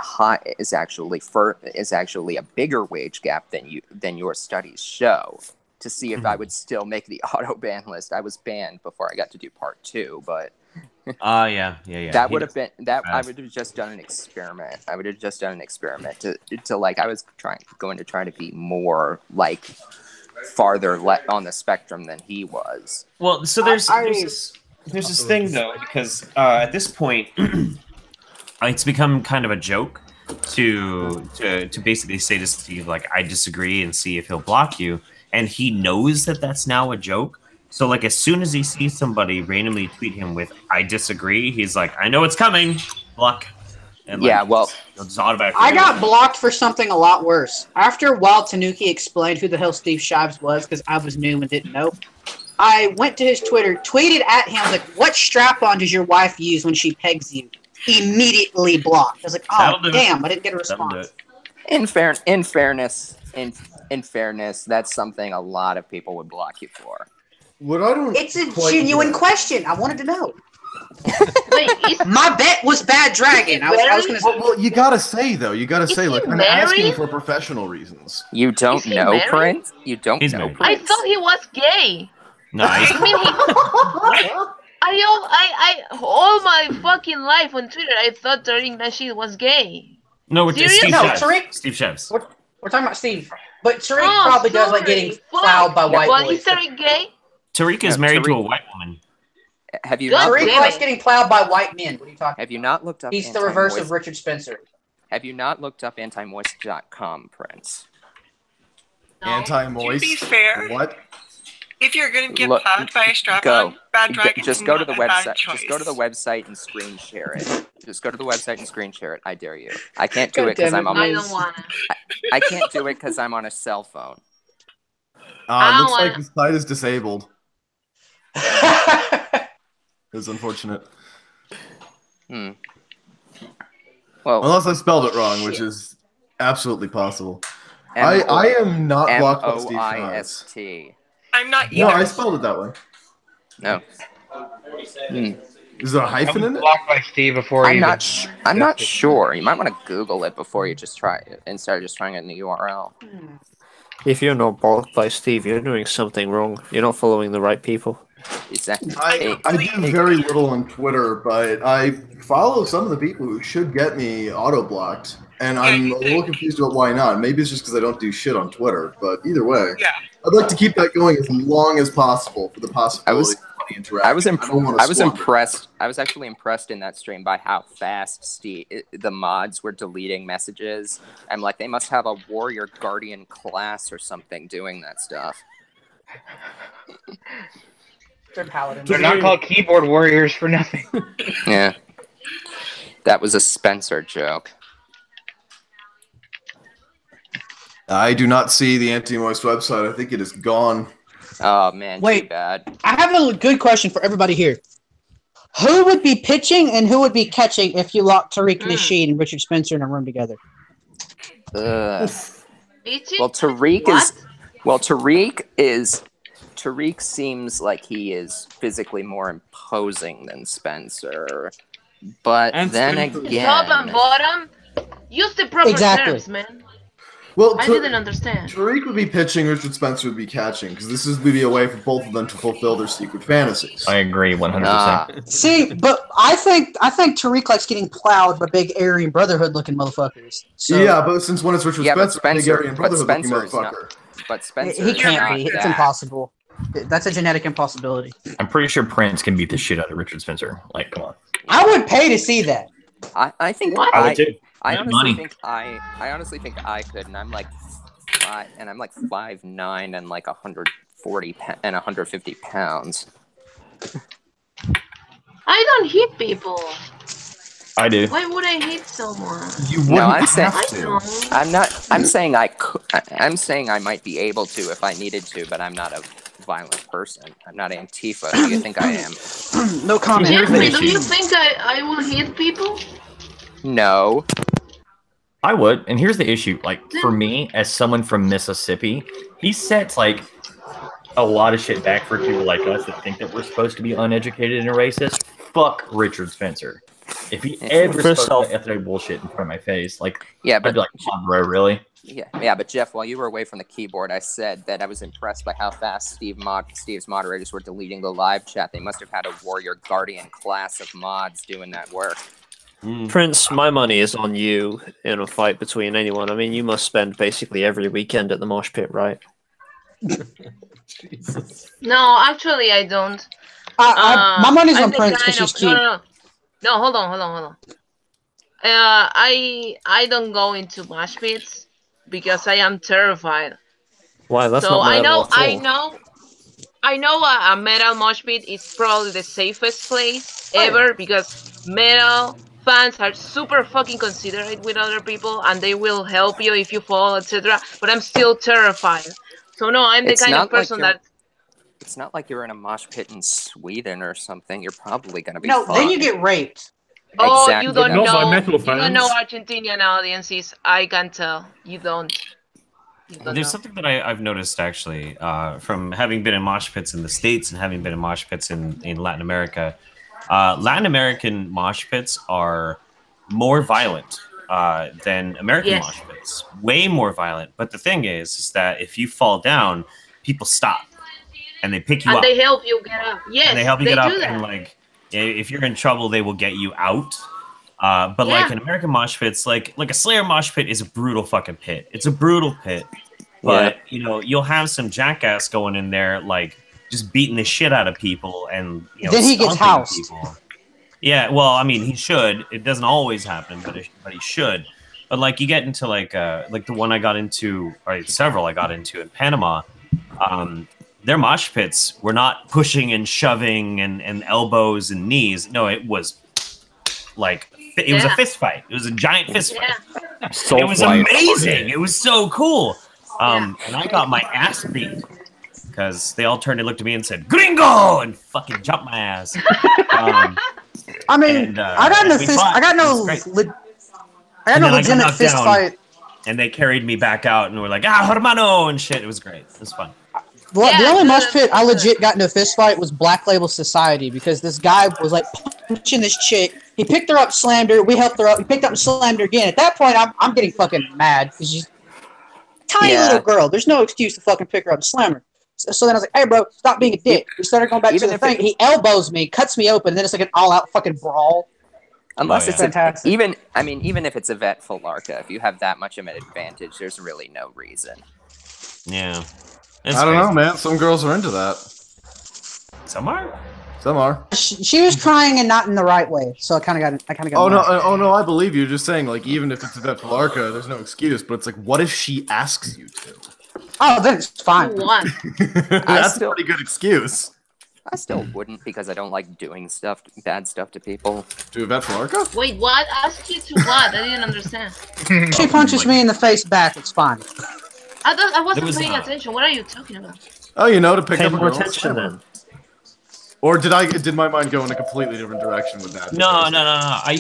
a bigger wage gap than your studies show, to see if I would still make the auto ban list. I was banned before I got to do part 2, but Yeah. that would have been that. I would have just done an experiment. to like, I was going to try to be more like farther on the spectrum than he was. Well, so there's this thing though, because at this point, it's become kind of a joke to basically say to Steve, like, I disagree, and see if he'll block you, and he knows that that's now a joke. So, like, as soon as he sees somebody randomly tweet him with "I disagree," he's like, "I know it's coming." Block. And, like, Yeah, well, just automatically. I got blocked for something a lot worse. After a while, Tanuki explained who the hell Steve Shabs was, because I was new and didn't know. I went to his Twitter, tweeted at him, like, "What strap-on does your wife use when she pegs you?" Immediately blocked. I was like, "Oh, damn, I didn't get a response." In fairness, that's something a lot of people would block you for. What I don't. It's a genuine question. I wanted to know. Wait, my bet was Bad Dragon. I was going to say. Well, you gotta say though. You gotta say, like, I'm married? asking for professional reasons. You don't know, married? Prince? You don't He's know, married. I Prince? thought he was gay. No, he's, I mean, I all my fucking life on Twitter, I thought Tariq Nasheed was gay. no, it's Serious? Steve No, Shabs. Tariq- Steve Shabs. We're talking about Steve. But Tariq Oh, probably does like sorry. getting Fuck. plowed by white Well, boys. is Tariq gay? Tariq is No, married to Tariq- a white woman. Have you God not? Tariq damn likes it. getting plowed by white men. What are you talking Have you not looked up? about? He's the reverse of anti-moist- Richard Spencer. Have you not looked up antimoist.com, Prince? No. Anti-moist. To be fair, What? if you're gonna get Look, plowed by a Go. strap-on, Bad Dragon's Just go to not the a bad website. choice. Just go to the website and screen share it. Just go to the website and screen share it. I dare you. I can't do God it because damn I'm it, on. I My, don't wanna. I can't do it because I'm on a cell phone. I Looks don't like wanna- the site is disabled. It's unfortunate. Well, Unless I spelled it wrong, which is absolutely possible. I am not blocked by Steve Shabs. MOIST. I'm not No, either. I spelled it that way. No. Is there a I hyphen was in it? blocked by Steve before I'm you. not sure. You might want to Google it before you just try it instead of just trying it in the URL. If you're not blocked by Steve, you're doing something wrong. You're not following the right people. Exactly. I do very little on Twitter, but I follow some of the people who should get me auto-blocked. And I'm you a little confused about why not. Maybe it's just because I don't do shit on Twitter, but either way. Yeah. I'd like to keep that going as long as possible for the possibility of funny interaction. I was squander. impressed. I was actually impressed in that stream by how fast the mods were deleting messages. I'm like, they must have a warrior guardian class or something doing that stuff. They're paladins. They're not called keyboard warriors for nothing. Yeah. That was a Spencer joke. I do not see the Anti-Moist website. I think it is gone. Oh man, too Wait. bad. I have a good question for everybody here. Who would be pitching and who would be catching if you locked Tariq Nasheed and Richard Spencer in a room together? Ugh. Bitchy? Well, Tariq What? Tariq seems like he is physically more imposing than Spencer. But And then Spencer- again, Top and bottom? Use the proper Exactly. terms, man. Well, I didn't understand. Tariq would be pitching, Richard Spencer would be catching, because this would be a way for both of them to fulfill their secret fantasies. I agree 100%. See, but I think Tariq likes getting plowed by big Aryan Brotherhood looking motherfuckers. So, yeah, but since when it's Richard Spencer, big Aryan Brotherhood looking Spencer's motherfucker. But Spencer, he can't be. It's impossible. That's a genetic impossibility. I'm pretty sure Prince can beat the shit out of Richard Spencer. Like, come on. I would pay to see that. I think What? I honestly think I could, and I'm like 5'9" and like 140 and 150 pounds. I don't hit people. I do. Why would I hit someone? You wouldn't I'm saying have to. I'm not. I'm saying I could. I'm saying I might be able to if I needed to, but I'm not a violent person. I'm not Antifa. Who do you think I am? No comment. Jeffrey, do you think I will hit people? No. I would. And here's the issue. Like, for me, as someone from Mississippi, he sets, like, a lot of shit back for people like us that think that we're supposed to be uneducated and racist. Fuck Richard Spencer. If he ever spoke that ethnic bullshit in front of my face, like, yeah, but I'd be like, come on, bro, really? Yeah, but Jeff, while you were away from the keyboard, I said that I was impressed by how fast Steve's moderators were deleting the live chat. They must have had a warrior guardian class of mods doing that work. Prince, my money is on you in a fight between anyone. I mean, you must spend basically every weekend at the mosh pit, right? Jesus. No, actually, I don't. My money's I'm on the Prince because kind she's of- cute. No, hold on. I don't go into mosh pits because I am terrified. Why? That's So not I metal know, at all. a metal mosh pit is probably the safest place ever because metal fans are super fucking considerate with other people and they will help you if you fall, etc. But I'm still terrified. So no, I'm the It's kind of not like person you're- that. It's not like you're in a mosh pit in Sweden or something. You're probably gonna be No, fine. then you get raped. Oh, Exactly. you don't Not by know. metal You don't know fans. Argentinian audiences. I can tell. You don't. There's know. something that I've noticed actually from having been in mosh pits in the States and having been in mosh pits in Latin America. Latin American mosh pits are more violent than American Yes. mosh pits. Way more violent. But the thing is that if you fall down, people stop and they pick you And up. they help you get up. Yes, And they help you get up, do that. and like if you're in trouble, they will get you out. But like in American mosh pits, like a Slayer mosh pit is a brutal fucking pit. It's a brutal pit. But you know, you'll have some jackass going in there, like just beating the shit out of people, and you know, Then he gets stomping housed. people. Yeah, well, I mean, he should. It doesn't always happen, but he should. But like, you get into like the one I got into, or several I got into in Panama. Their mosh pits were not pushing and shoving and elbows and knees. No, it was like it was a fist fight. It was a giant fist fight. So It was amazing. It was so cool. And I got my ass beat because they all turned and looked at me and said "Gringo" and fucking jumped my ass. I mean, I got no fist. I got no. I got no legitimate fist fight. And they carried me back out and were like, hermano, and shit. It was great. It was fun. Well, the only mosh pit I legit got into a fist fight was Black Label Society because this guy was like punching this chick. He picked her up, slammed her. We helped her up. He picked up and slammed her again. At that point, I'm getting fucking mad because she's a tiny little girl. There's no excuse to fucking pick her up and slam her. So then I was like, hey, bro, stop being a dick. We started going back to the thing. He elbows me, cuts me open, and then it's like an all-out fucking brawl. Unless it's fantastic. even if it's Yvette Falarka, if you have that much of an advantage, there's really no reason. Yeah. I don't know, man. Some girls are into that. Some are. Some are. She was crying and not in the right way, so I kind of got. Oh no! mad. Oh no! I believe you. Just saying, like, even if it's Yvette Falarka, there's no excuse. But it's like, what if she asks you to? Oh, then it's fine. That's a pretty good excuse. I still wouldn't because I don't like doing bad stuff to people. To Yvette Falarka? Wait, what? Ask you to what? I didn't understand. She punches me in the face back. It's fine. I wasn't was paying not. attention. What are you talking about? Oh, you know, to pick Pay up a more girl. attention then. Or did my mind go in a completely different direction with that? No.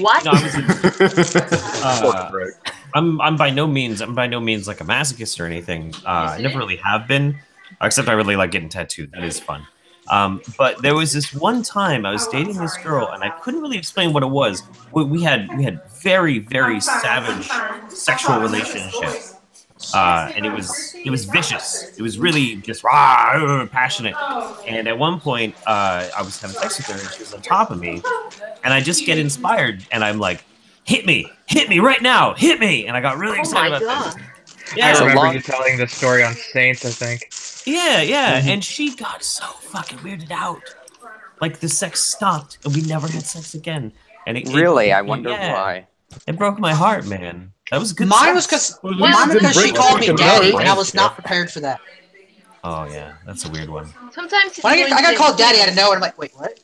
What? No, I was I'm by no means like a masochist or anything. I never really have been, except I really like getting tattooed. That is fun. But there was this one time I was dating this girl, and I couldn't really explain what it was. We had very, very savage sexual relationship. and it was vicious. It was really just rah, passionate. And at one point, I was having sex with her, and she was on top of me, and I just get inspired, and I'm like, hit me right now, hit me, and I got really excited about this. Yeah, I remember you telling the story on Saints, I think. Yeah, and she got so fucking weirded out. Like the sex stopped, and we never had sex again. And I wonder why. It broke my heart, man. That was good. Mine was because she called me daddy, and I was not prepared for that. Oh yeah, that's a weird one. Sometimes when I got called daddy out of nowhere, I'm like, wait, what?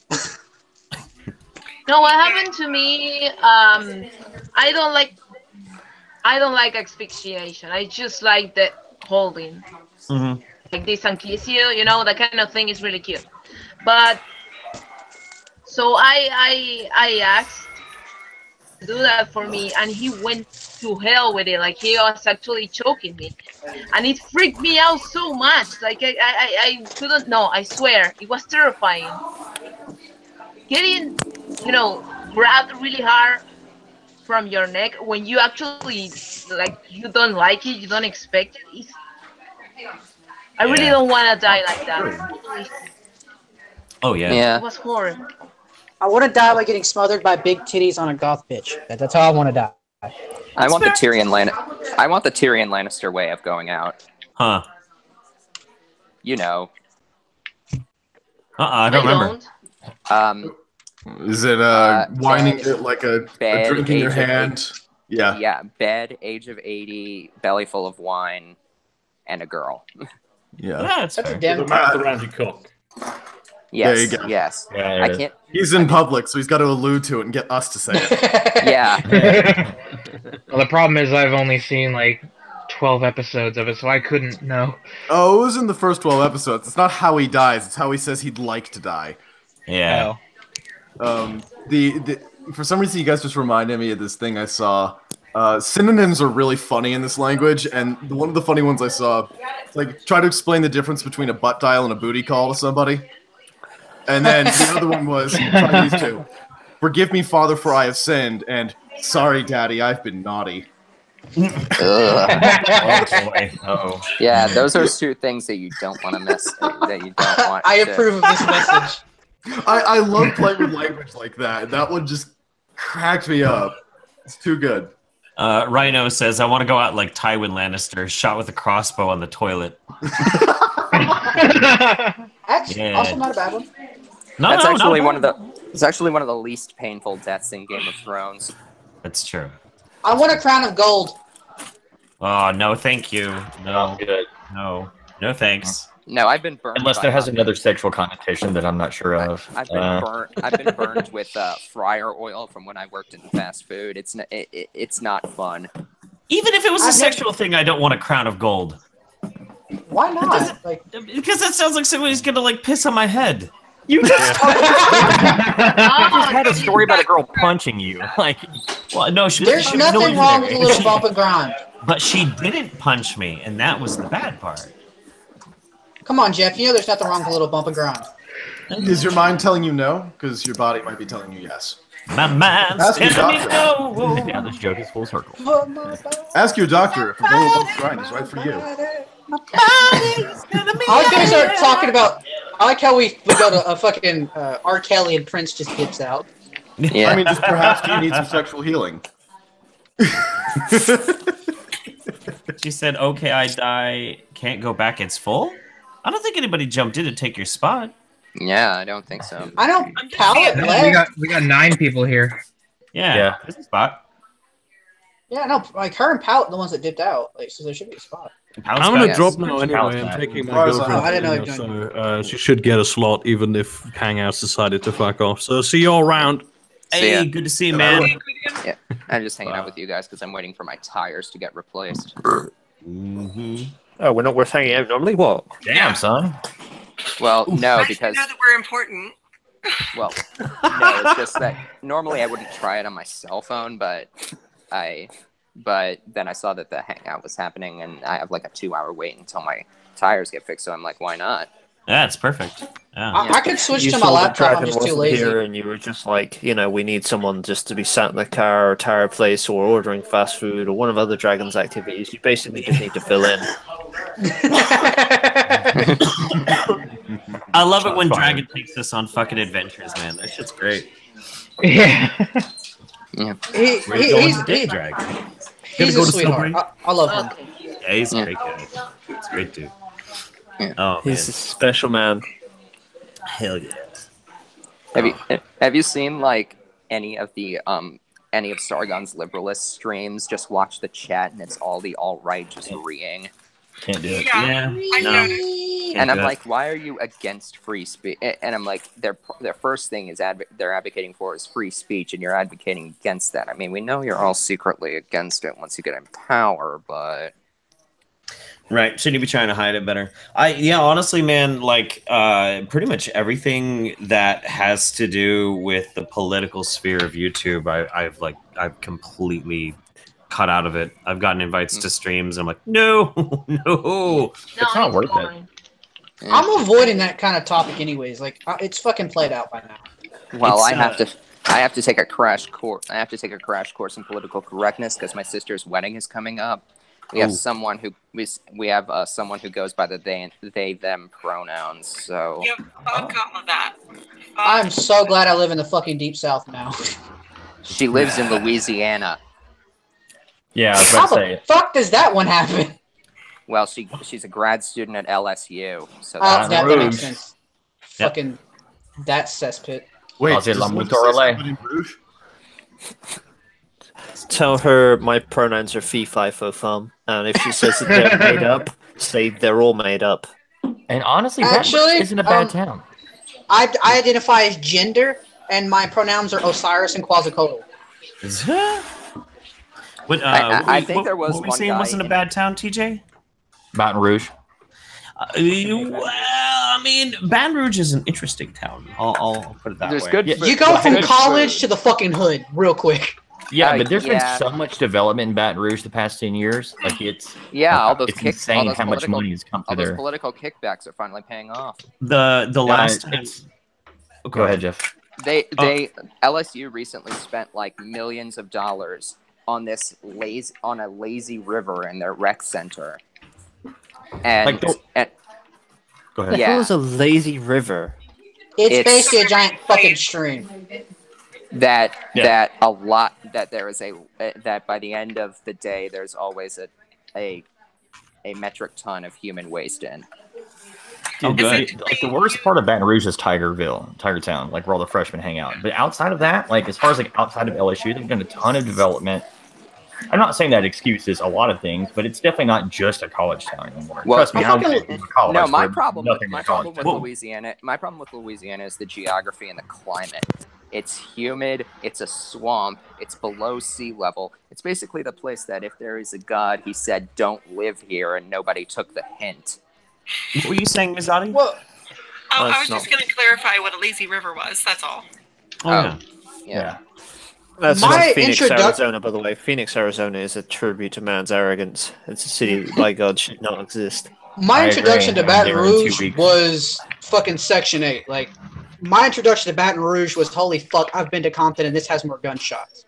No, what happened to me? I don't like asphyxiation. I just like the holding, like this anklisio, you know, that kind of thing is really cute. But so I asked to do that for me, and he went to hell with it. Like he was actually choking me, and it freaked me out so much. Like I couldn't. No, I swear, it was terrifying. Getting, grabbed really hard from your neck when you actually you don't like it, you don't expect it. I really don't want to die like that. Oh yeah. It was horrible. I want to die by getting smothered by big titties on a goth bitch. That's how I want to die. I want the Tyrion Lannister way of going out. Huh? You know. I don't remember. Is it winding it like a drink in your hand? Yeah. Yeah, bed, age of 80, belly full of wine, and a girl. Yeah. That's a damn mouth around your cock. Yes, there you go. yes. Yeah, I can't. He's in public, so he's got to allude to it and get us to say it. Yeah. Well, the problem is I've only seen like 12 episodes of it, so I couldn't know. Oh, it was in the first 12 episodes. It's not how he dies; it's how he says he'd like to die. Yeah. For some reason, you guys just reminded me of this thing I saw. Synonyms are really funny in this language, and one of the funny ones I saw, try to explain the difference between a butt dial and a booty call to somebody. And then the other one was, try these two. Forgive me, Father, for I have sinned, and sorry, Daddy, I've been naughty. Oh. Yeah, those are two things that you don't want to miss. That you don't want. I approve of this message. I love playing with language like that. That one just cracked me up. It's too good. Rhino says, I want to go out like Tywin Lannister, shot with a crossbow on the toilet. Actually, also not a bad one. It's actually one of the least painful deaths in Game of Thrones. That's true. I want a crown of gold. Oh, no, thank you. No. Good. No, thanks. No, I've been burned. Unless there has another sexual connotation that I'm not sure of. I've been burned with fryer oil from when I worked in fast food. It's not fun. Even if it was a sexual thing, I don't want a crown of gold. Why not? Because that sounds like somebody's gonna piss on my head. You just had a story about a girl punching you. Well, no, there's nothing wrong with a little bump and grind. But she didn't punch me, and that was the bad part. Come on, Jeff. You know there's nothing wrong with a little bump and grind. Is your mind telling you no? Because your body might be telling you yes. My mind's telling me no. Yeah, this joke is full circle. Ask your doctor if a little bump and grind is right for you. I was gonna start talking about. I like how we go to a fucking R. Kelly and Prince just dips out. Yeah. I mean, just perhaps do you need some sexual healing? She said, "Okay, I die. Can't go back. It's full." I don't think anybody jumped in to take your spot. Yeah, I don't think so. I don't. Pallet left. We got 9 people here. Yeah. There's a spot. Yeah, no, her and Pallet are the ones that dipped out. So there should be a spot. I'm gonna drop now anyway. I'm taking my girlfriend. I didn't know. So she should get a slot, even if Hangouts decided to fuck off. So see you all around. Hey, good to see you, man. Yeah, I'm just hanging out with you guys because I'm waiting for my tires to get replaced. Oh, we're not worth hanging out normally? What? Damn, son. Well, no, because now that we're important. Well, no, it's just that normally I wouldn't try it on my cell phone, but then I saw that the Hangout was happening, and I have like a 2-hour wait until my tires get fixed. So I'm like, why not? That's perfect. Yeah. I could switch You to my saw that laptop. I'm dragon just too wasn't lazy. here, and you were just like, we need someone just to be sat in the car or tire place or ordering fast food or one of other dragon's activities. You basically just need to fill in. I love it when Dragon takes us on fucking adventures, man. That shit's great. Yeah. Yeah. We're going to Day Dragon. He's go a to sweetheart. Subway? I love him. Okay. Yeah, he's a great guy. He's a great dude. Yeah. Oh, man. He's a special man. Hell yeah. Have you seen like any of Sargon's liberalist streams? Just watch the chat and it's all the alt-right just reeing. Can't do it. Yeah. I know. And I'm like, why are you against free speech? And I'm like, their first thing is they're advocating for is free speech, and you're advocating against that. I mean, we know you're all secretly against it once you get in power, but Right. Shouldn't you be trying to hide it better? Honestly, man, like pretty much everything that has to do with the political sphere of YouTube, I've completely cut out of it. I've gotten invites to streams. I'm like, no. It's not worth it. fine. I'm avoiding that kind of topic anyways. Like, it's fucking played out by now. well, It's, I have to take a crash course. I have to take a crash course in political correctness because my sister's wedding is coming up. We have someone who someone who goes by the they them pronouns. So Yep, fuck all of that. I'm so glad I live in the fucking deep south now. she lives in Louisiana. Yeah, I was How about to the say. fuck does that one happen? Well, she's a grad student at LSU. So Oh, that makes Rouge. sense. Yep. Fucking that cesspit. Wait, I'll say does La Linda Mouton say Relais. somebody in Rouge? Tell her my pronouns are fee, fi, fo, fum. And if she says that they're made up, say they're all made up. And honestly, Actually, that isn't a bad town. I identify as gender, and my pronouns are Osiris and Quetzalcoatl. I think there was what we one saying guy wasn't a in- bad town, TJ? Baton Rouge. Well, I mean, Baton Rouge is an interesting town. I'll put it that There's way. good. Yeah, food- You go from good college food. to the fucking hood real quick. Yeah, but there's been yeah. so much development in Baton Rouge the past 10 years. Like it's all those it's insane how much money has come all through those there. political kickbacks are finally paying off. The last time. it's- Go ahead, Jeff. LSU recently spent like millions of dollars on a lazy river in their rec center. And, Go ahead. yeah, It was a lazy river. It's It's- basically a giant fucking stream. that there is that by the end of the day there's always a metric ton of human waste in. Dude, good. like the worst part of Baton Rouge is Tigertown, like where all the freshmen hang out. But outside of that, like as far as like outside of LSU, they've done a ton of development. I'm not saying that excuses a lot of things, but it's definitely not just a college town anymore. Well, Trust me, I I fucking- went to college. No, my for problem nothing with but college town. Louisiana. My problem with Louisiana is the geography and the climate. It's humid. It's a swamp. It's below sea level. It's basically the place that if there is a god, he said, "Don't live here," and nobody took the hint. What were you saying, Mizadi? Well, Oh, I That's was just not- going to clarify what a lazy river was. That's all. yeah. Yeah. That's My not Phoenix, introduc- Arizona, by the way. Phoenix, Arizona is a tribute to man's arrogance. It's a city that, by God, should not exist. my I introduction agree. to Baton I'm there in 2 Rouge weeks. was fucking Section 8. Like, my introduction to Baton Rouge was, holy fuck, I've been to Compton and this has more gunshots.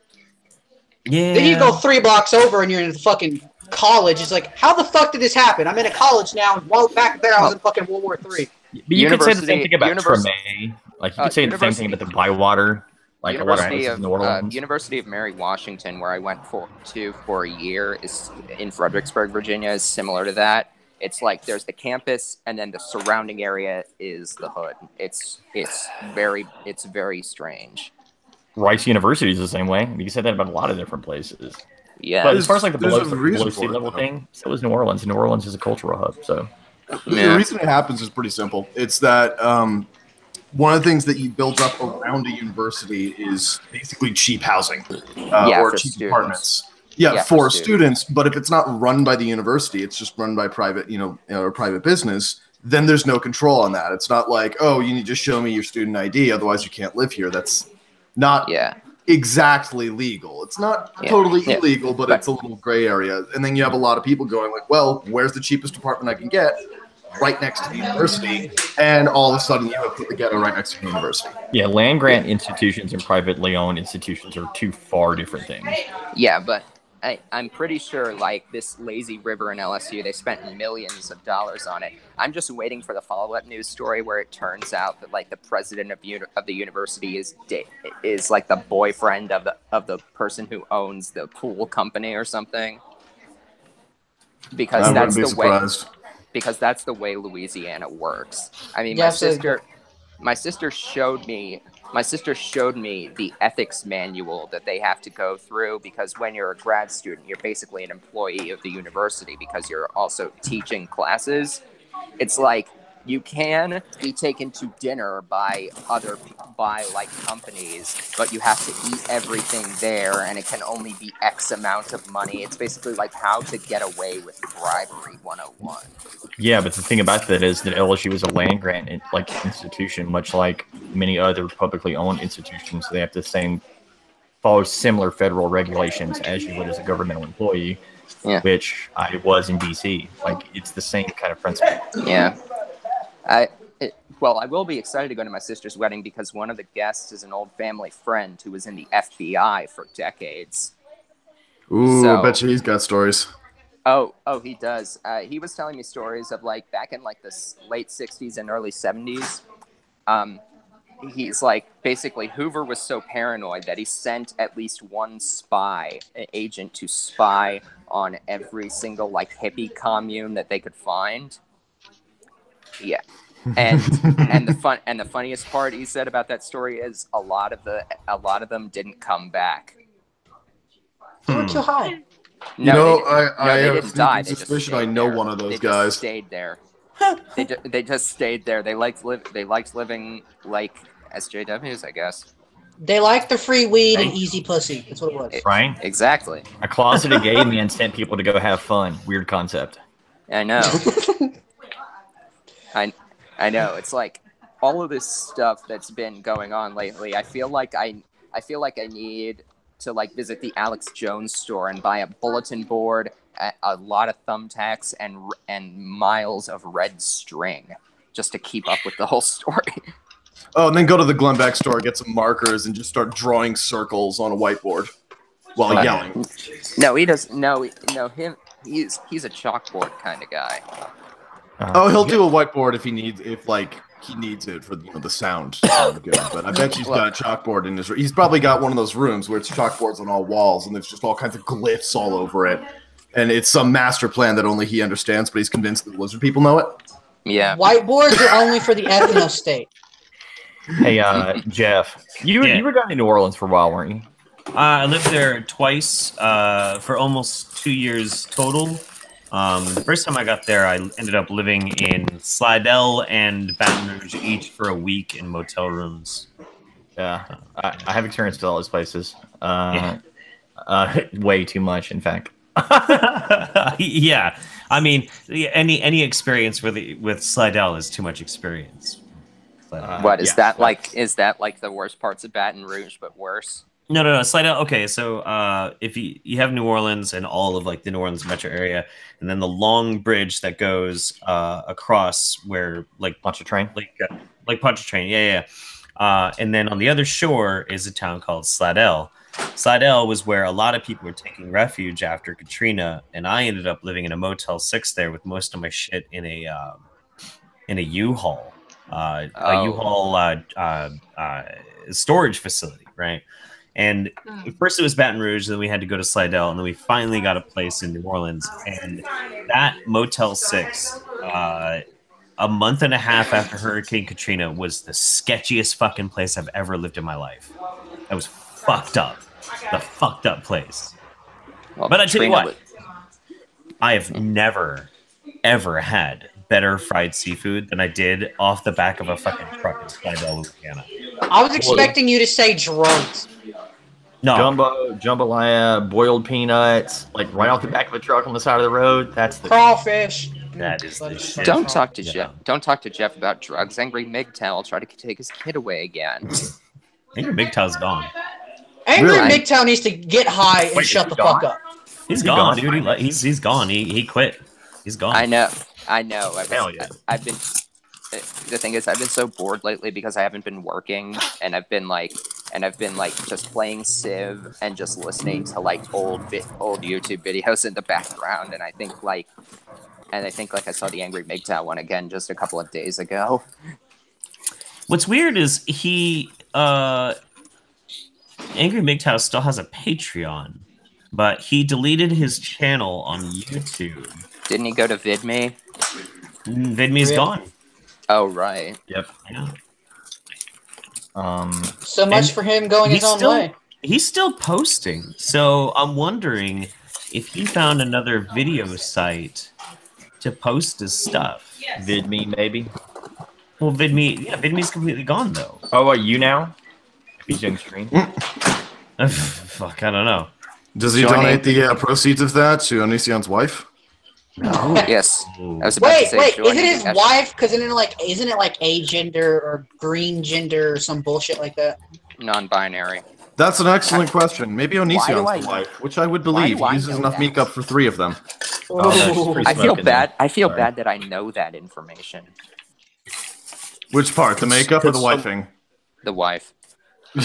Yeah. Then you go 3 blocks over and you're in the fucking college. It's like, how the fuck did this happen? I'm in a college now. While back there, I was in fucking World War III. But you could say the same University- thing about University- Treme. Like you could say the same thing University- about the Bywater. Like a lot of places in New Orleans. University of Mary Washington, where I went for a year, is in Fredericksburg, Virginia, is similar to that. It's like there's the campus, and then the surrounding area is the hood. It's very strange. Rice University is the same way. You can say that about a lot of different places. Yeah, But as far as like the There's below, a reason below for sea it, level though. thing, so is New Orleans. New Orleans is a cultural hub. So Yeah. The reason it happens is pretty simple. It's that one of the things that you build up around a university is basically cheap housing or for cheap students. apartments. Yeah, Yeah, for for students. But if it's not run by the university, it's just run by private, or private business. Then there's no control on that. It's not like, oh, you need to show me your student ID, otherwise you can't live here. That's not exactly legal. It's not totally illegal, but it's a little gray area. And then you have a lot of people going like, well, where's the cheapest apartment I can get? right next to the university, and all of a sudden you have put the ghetto right next to the university. Yeah, land grant institutions and privately owned institutions are two far different things. Yeah, but I'm pretty sure, like, this lazy river in LSU, they spent millions of dollars on it. I'm just waiting for the follow-up news story where it turns out that, like, the president of the university is like the boyfriend of the person who owns the pool company or something. Because that's the way. Because that's the way Louisiana works. I mean, my sister showed me the ethics manual that they have to go through, because when you're a grad student, you're basically an employee of the university because you're also teaching classes. It's like you can be taken to dinner by companies, but you have to eat everything there, and it can only be X amount of money. It's basically like how to get away with bribery 101. Yeah, but the thing about that is that LSU is a land grant institution, much like many other publicly owned institutions. They have the follow similar federal regulations as you would as a governmental employee, which I was in DC. Like, it's the same kind of principle. Yeah. I will be excited to go to my sister's wedding because one of the guests is an old family friend who was in the FBI for decades. Ooh, I bet you he's got stories. Oh, he does. He was telling me stories of, like, back in, like, the late 60s and early 70s. He's like, basically, Hoover was so paranoid that he sent at least one agent to spy on every single, like, hippie commune that they could find. Yeah. And the funniest part he said about that story is a lot of them didn't come back. They were too high. No, I they have didn't die. They suspicion just I know there. one of those they guys. Just stayed there. They just stayed there. They liked living like SJWs, I guess. They like the free weed and easy pussy. That's what it was. Right? Exactly. A closeted gay man sent people to go have fun. Weird concept. I know. I know. It's like all of this stuff that's been going on lately. I feel like I need to, like, visit the Alex Jones store and buy a bulletin board, a lot of thumbtacks, and miles of red string just to keep up with the whole story. Oh, and then go to the Glenbeck store, get some markers, and just start drawing circles on a whiteboard while yelling. No, he does. No, he's a chalkboard kind of guy. He'll do a whiteboard if he needs it for the sound to sound good. But I bet he's got a chalkboard in his room. He's probably got one of those rooms where it's chalkboards on all walls, and there's just all kinds of glyphs all over it. And it's some master plan that only he understands, but he's convinced that the lizard people know it. Yeah. Whiteboards are only for the ethno state. Hey, Jeff, you were down in New Orleans for a while, weren't you? I lived there twice for almost 2 years total. The first time I got there, I ended up living in Slidell and Baton Rouge, each for a week in motel rooms. Yeah, I have experienced all those places. Way too much, in fact. Yeah, I mean, any experience with Slidell is too much experience. What is that like? Is that like the worst parts of Baton Rouge, but worse? No. Slidell. Okay, so if you have New Orleans and all of, like, the New Orleans metro area, and then the long bridge that goes across where, like, Pontchartrain, like Pontchartrain, yeah. And then on the other shore is a town called Slidell. Slidell was where a lot of people were taking refuge after Katrina, and I ended up living in a Motel 6 there with most of my shit in a U-Haul, U-Haul storage facility, right? And first it was Baton Rouge, then we had to go to Slidell, and then we finally got a place in New Orleans. And that Motel 6, a month and a half after Hurricane Katrina, was the sketchiest fucking place I've ever lived in my life. It was fucked up. The fucked up place. Well, but I tell you what, I have never, ever had better fried seafood than I did off the back of a fucking truck in Slidell, Louisiana. I was expecting you to say drums. No. Jambalaya, boiled peanuts, like right off the back of a truck on the side of the road. That's the crawfish. That is the shit. Don't talk to Jeff. Don't talk to Jeff about drugs. Angry MGTOW will try to take his kid away again. Angry MGTOW's gone. Angry MGTOW needs to get high and shut the fuck up. He's gone, dude. He's gone. He quit. He's gone. I know. I know. Hell yeah. I've been. The thing is, I've been so bored lately because I haven't been working, and I've been like just playing Civ and just listening to like old YouTube videos in the background, and I think like I saw the Angry MGTOW one again just a couple of days ago. What's weird is Angry MGTOW still has a Patreon, but he deleted his channel on YouTube. Didn't he go to VidMe? VidMe's gone. Oh right. Yep. Yeah. So much for him going his own way. He's still posting, so I'm wondering if he found another video site to post his stuff. VidMe, maybe. Well, VidMe's completely gone though. Oh, are you now? He's doing stream. Fuck, I don't know. Does he donate the proceeds of that to Onision's wife? No. Yes. I was about to say, Wait, is it his wife? Because isn't it like agender or green gender or some bullshit like that? Non-binary. That's an excellent question. Maybe Why do Onision's the wife, which I would believe. He uses enough makeup for 3 of them. I feel bad. I feel bad that I know that information. Which part? The makeup or the wifing? The wife.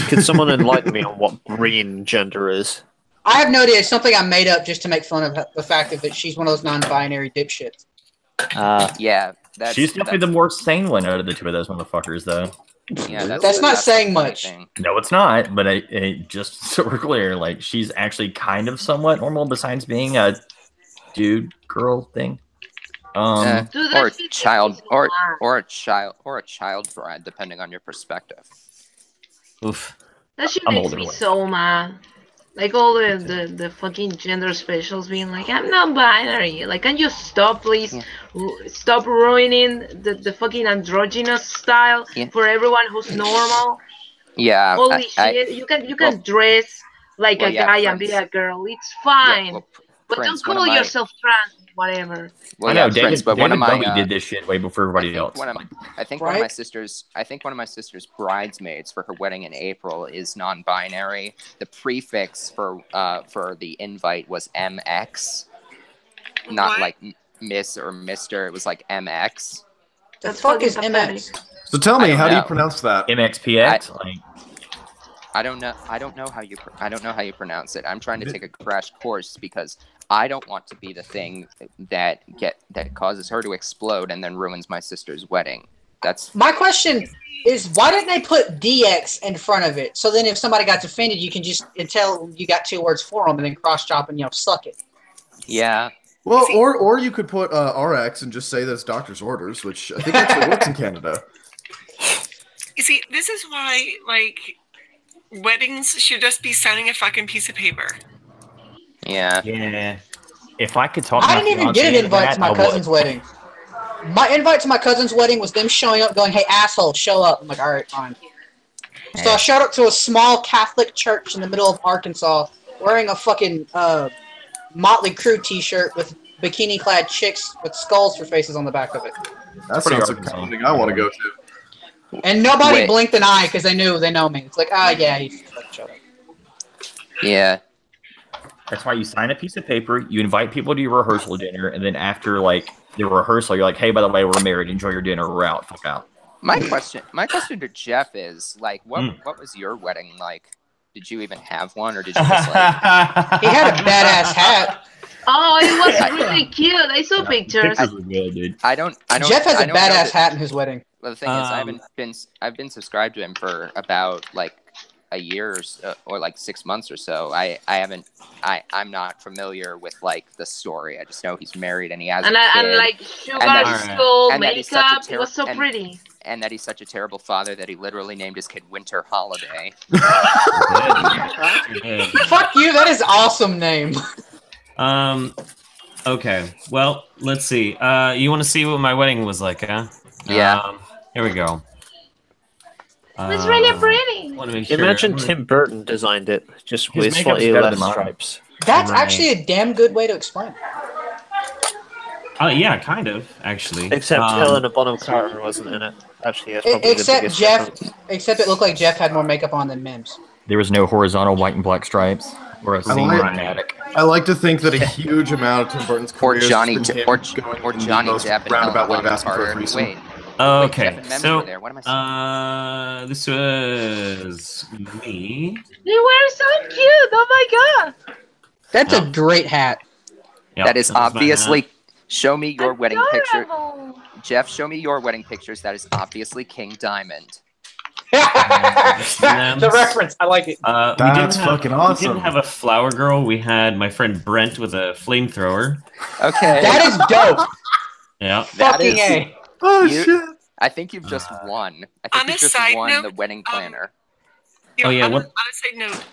Could someone enlighten me on what green gender is? I have no idea. It's something I made up just to make fun of the fact that she's one of those non-binary dipshits. Yeah. She's definitely the more sane one out of the two of those motherfuckers, though. Yeah, that's not saying much. No, it's not. But it just so we're clear, like she's actually kind of somewhat normal, besides being a dude girl thing. Or a child bride, depending on your perspective. Oof. That shit makes me so mad. Like all the fucking gender specials being like, I'm not binary. Like, can you stop, please? Yeah. Stop ruining the fucking androgynous style for everyone who's normal. Yeah. Holy shit! You can dress like a guy and be a girl. It's fine. Yeah, but Prince, don't call yourself trans. Whatever. Well, I know, David, but David Bowie did this shit way before everybody else. I think one of my sister's bridesmaids for her wedding in April is non-binary. The prefix for the invite was MX, not like Miss or Mister. It was like MX. The fuck is MX? So tell me, how do you pronounce that? MXPX. I don't know how you pronounce it. I'm trying to take a crash course because I don't want to be the thing that causes her to explode and then ruins my sister's wedding. That's my question. Is why didn't they put DX in front of it? So then, if somebody got offended, you can just tell you got 2 words for them, and then cross chop and suck it. Yeah. Well, or you could put RX and just say that it's doctor's orders, which I think actually works in Canada. You see, this is why weddings should just be signing a fucking piece of paper. Yeah. Yeah. If I could talk, I didn't even get an invite to my cousin's wedding. My invite to my cousin's wedding was them showing up, going, "Hey, asshole, show up." I'm like, "All right, fine." So I showed up to a small Catholic church in the middle of Arkansas, wearing a fucking Motley Crue T-shirt with bikini-clad chicks with skulls for faces on the back of it. That sounds like something I want to go to. And nobody blinked an eye because they know me. It's like, yeah, he's like, shut up. Yeah. That's why you sign a piece of paper, you invite people to your rehearsal dinner, and then after the rehearsal, you're like, "Hey, by the way, we're married. Enjoy your dinner. We're out. Fuck out." My question to Jeff is what was your wedding like? Did you even have one, or did you just He had a badass hat. Oh, it was really cute. I saw pictures. Jeff has a badass hat in his wedding. Well, the thing is, I've been subscribed to him for about a year or 6 months or so. I'm not familiar with the story. I just know he's married and he has a kid. And sugar skull makeup. It was so pretty. And that he's such a terrible father that he literally named his kid Winter Holiday. Fuck you! That is awesome name. Okay. Well, let's see. You want to see what my wedding was like, huh? Yeah. Here we go. It's really pretty. Imagine Tim Burton designed it, just with slightly less stripes. That's actually a damn good way to explain it. Yeah, kind of, actually. Except Helena Bonham Carter wasn't in it. Actually, that's probably except the Jeff. difference. Except it looked like Jeff had more makeup on than Mims. There was no horizontal white and black stripes or a seam in the attic. I like to think that a huge amount of Tim Burton's Or career Johnny has been him going or in the Johnny most Depp and roundabout way Helena of asking for a Carter. threesome. Wait, Okay, Jeff and Mems so were there. What am I saying? this was me. They were so cute. Oh my god. That's a Yep. great hat. Yep, That is that was my obviously. Show me your wedding picture. Adorable. Jeff, show me your wedding pictures. That is obviously King Diamond. The reference, I like it. That's fucking We awesome. didn't have a flower girl. We had my friend Brent with a flamethrower. Okay. That is dope. Yeah. That Fucking is- A. Oh You- shit! I think you've just won. I On think a you've just side won note, the wedding planner. Oh, yeah, On what- a side note,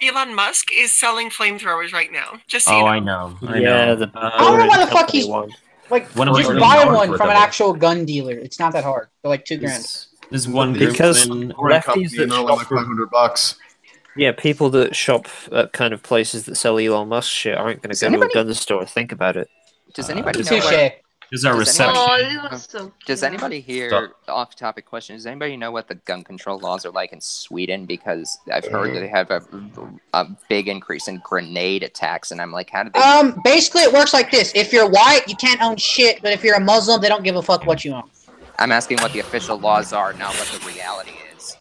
Elon Musk is selling flamethrowers right now. Just so you Oh, know. I know. I Yeah, know. the I don't know why the fuck company he's won. like. One of Just our buy main one dollars from an worth of it. actual gun dealer. It's not that hard. They're like $2,000. There's one group Because- when Lefties that they're only like shop for- $500. Yeah, people that shop at kind of places that sell Elon Musk shit aren't going to Does go anybody- to a gun store. Think about it. Does anybody know Touche. what? there's our Does reception. Oh, it was so Does cute. anybody here, off-topic question, does anybody know what the gun control laws are like in Sweden? Because I've heard that they have a big increase in grenade attacks, and I'm like, how did they... Basically, it works like this: if you're white, you can't own shit, but if you're a Muslim, they don't give a fuck what you own. I'm asking what the official laws are, not what the reality is.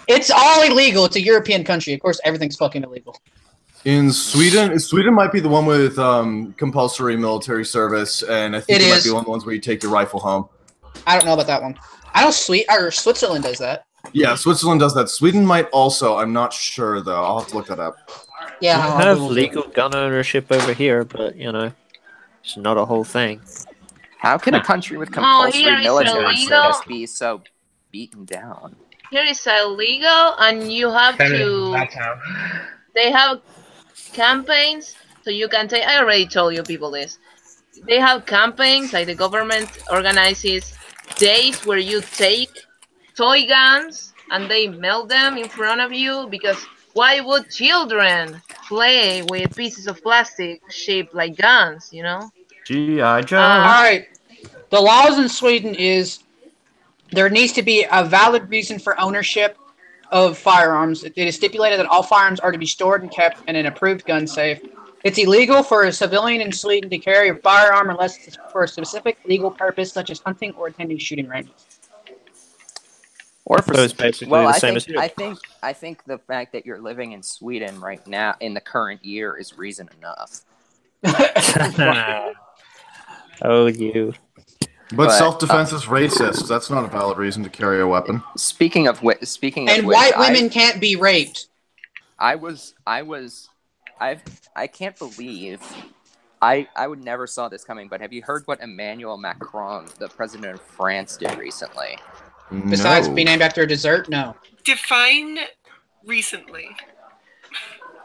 It's all illegal. It's a European country. Of course, everything's fucking illegal. In Sweden, Sweden might be the one with compulsory military service, and I think It it might is. be one of the ones where you take your rifle home. I don't know about that one. I know Switzerland does that. Yeah, Switzerland does that. Sweden might also. I'm not sure though. I'll have to look that up. Yeah, We I'll have Google it. legal gun ownership over here, but it's not a whole thing. How can a country with here compulsory it's military illegal. service be so beaten down? Here is illegal, and you have to. That's how. They have campaigns, so you can take. I already told you people this. They have campaigns, like the government organizes days where you take toy guns and they melt them in front of you, because why would children play with pieces of plastic shaped like guns, you know? G.I. Joe. All right. The laws in Sweden is there needs to be a valid reason for ownership of firearms. It is stipulated that all firearms are to be stored and kept in an approved gun safe. It's illegal for a civilian in Sweden to carry a firearm unless it's for a specific legal purpose, such as hunting or attending shooting ranges. Or for So it's basically well, the I same think, as here. I think the fact that you're living in Sweden right now in the current year is reason enough. Oh, you. But But, self-defense is racist. That's not a valid reason to carry a weapon. Speaking of which, And white women can't be raped. I can't believe I would never saw this coming. But have you heard what Emmanuel Macron, the president of France, did recently? Besides No. being named after a dessert, no. Define recently.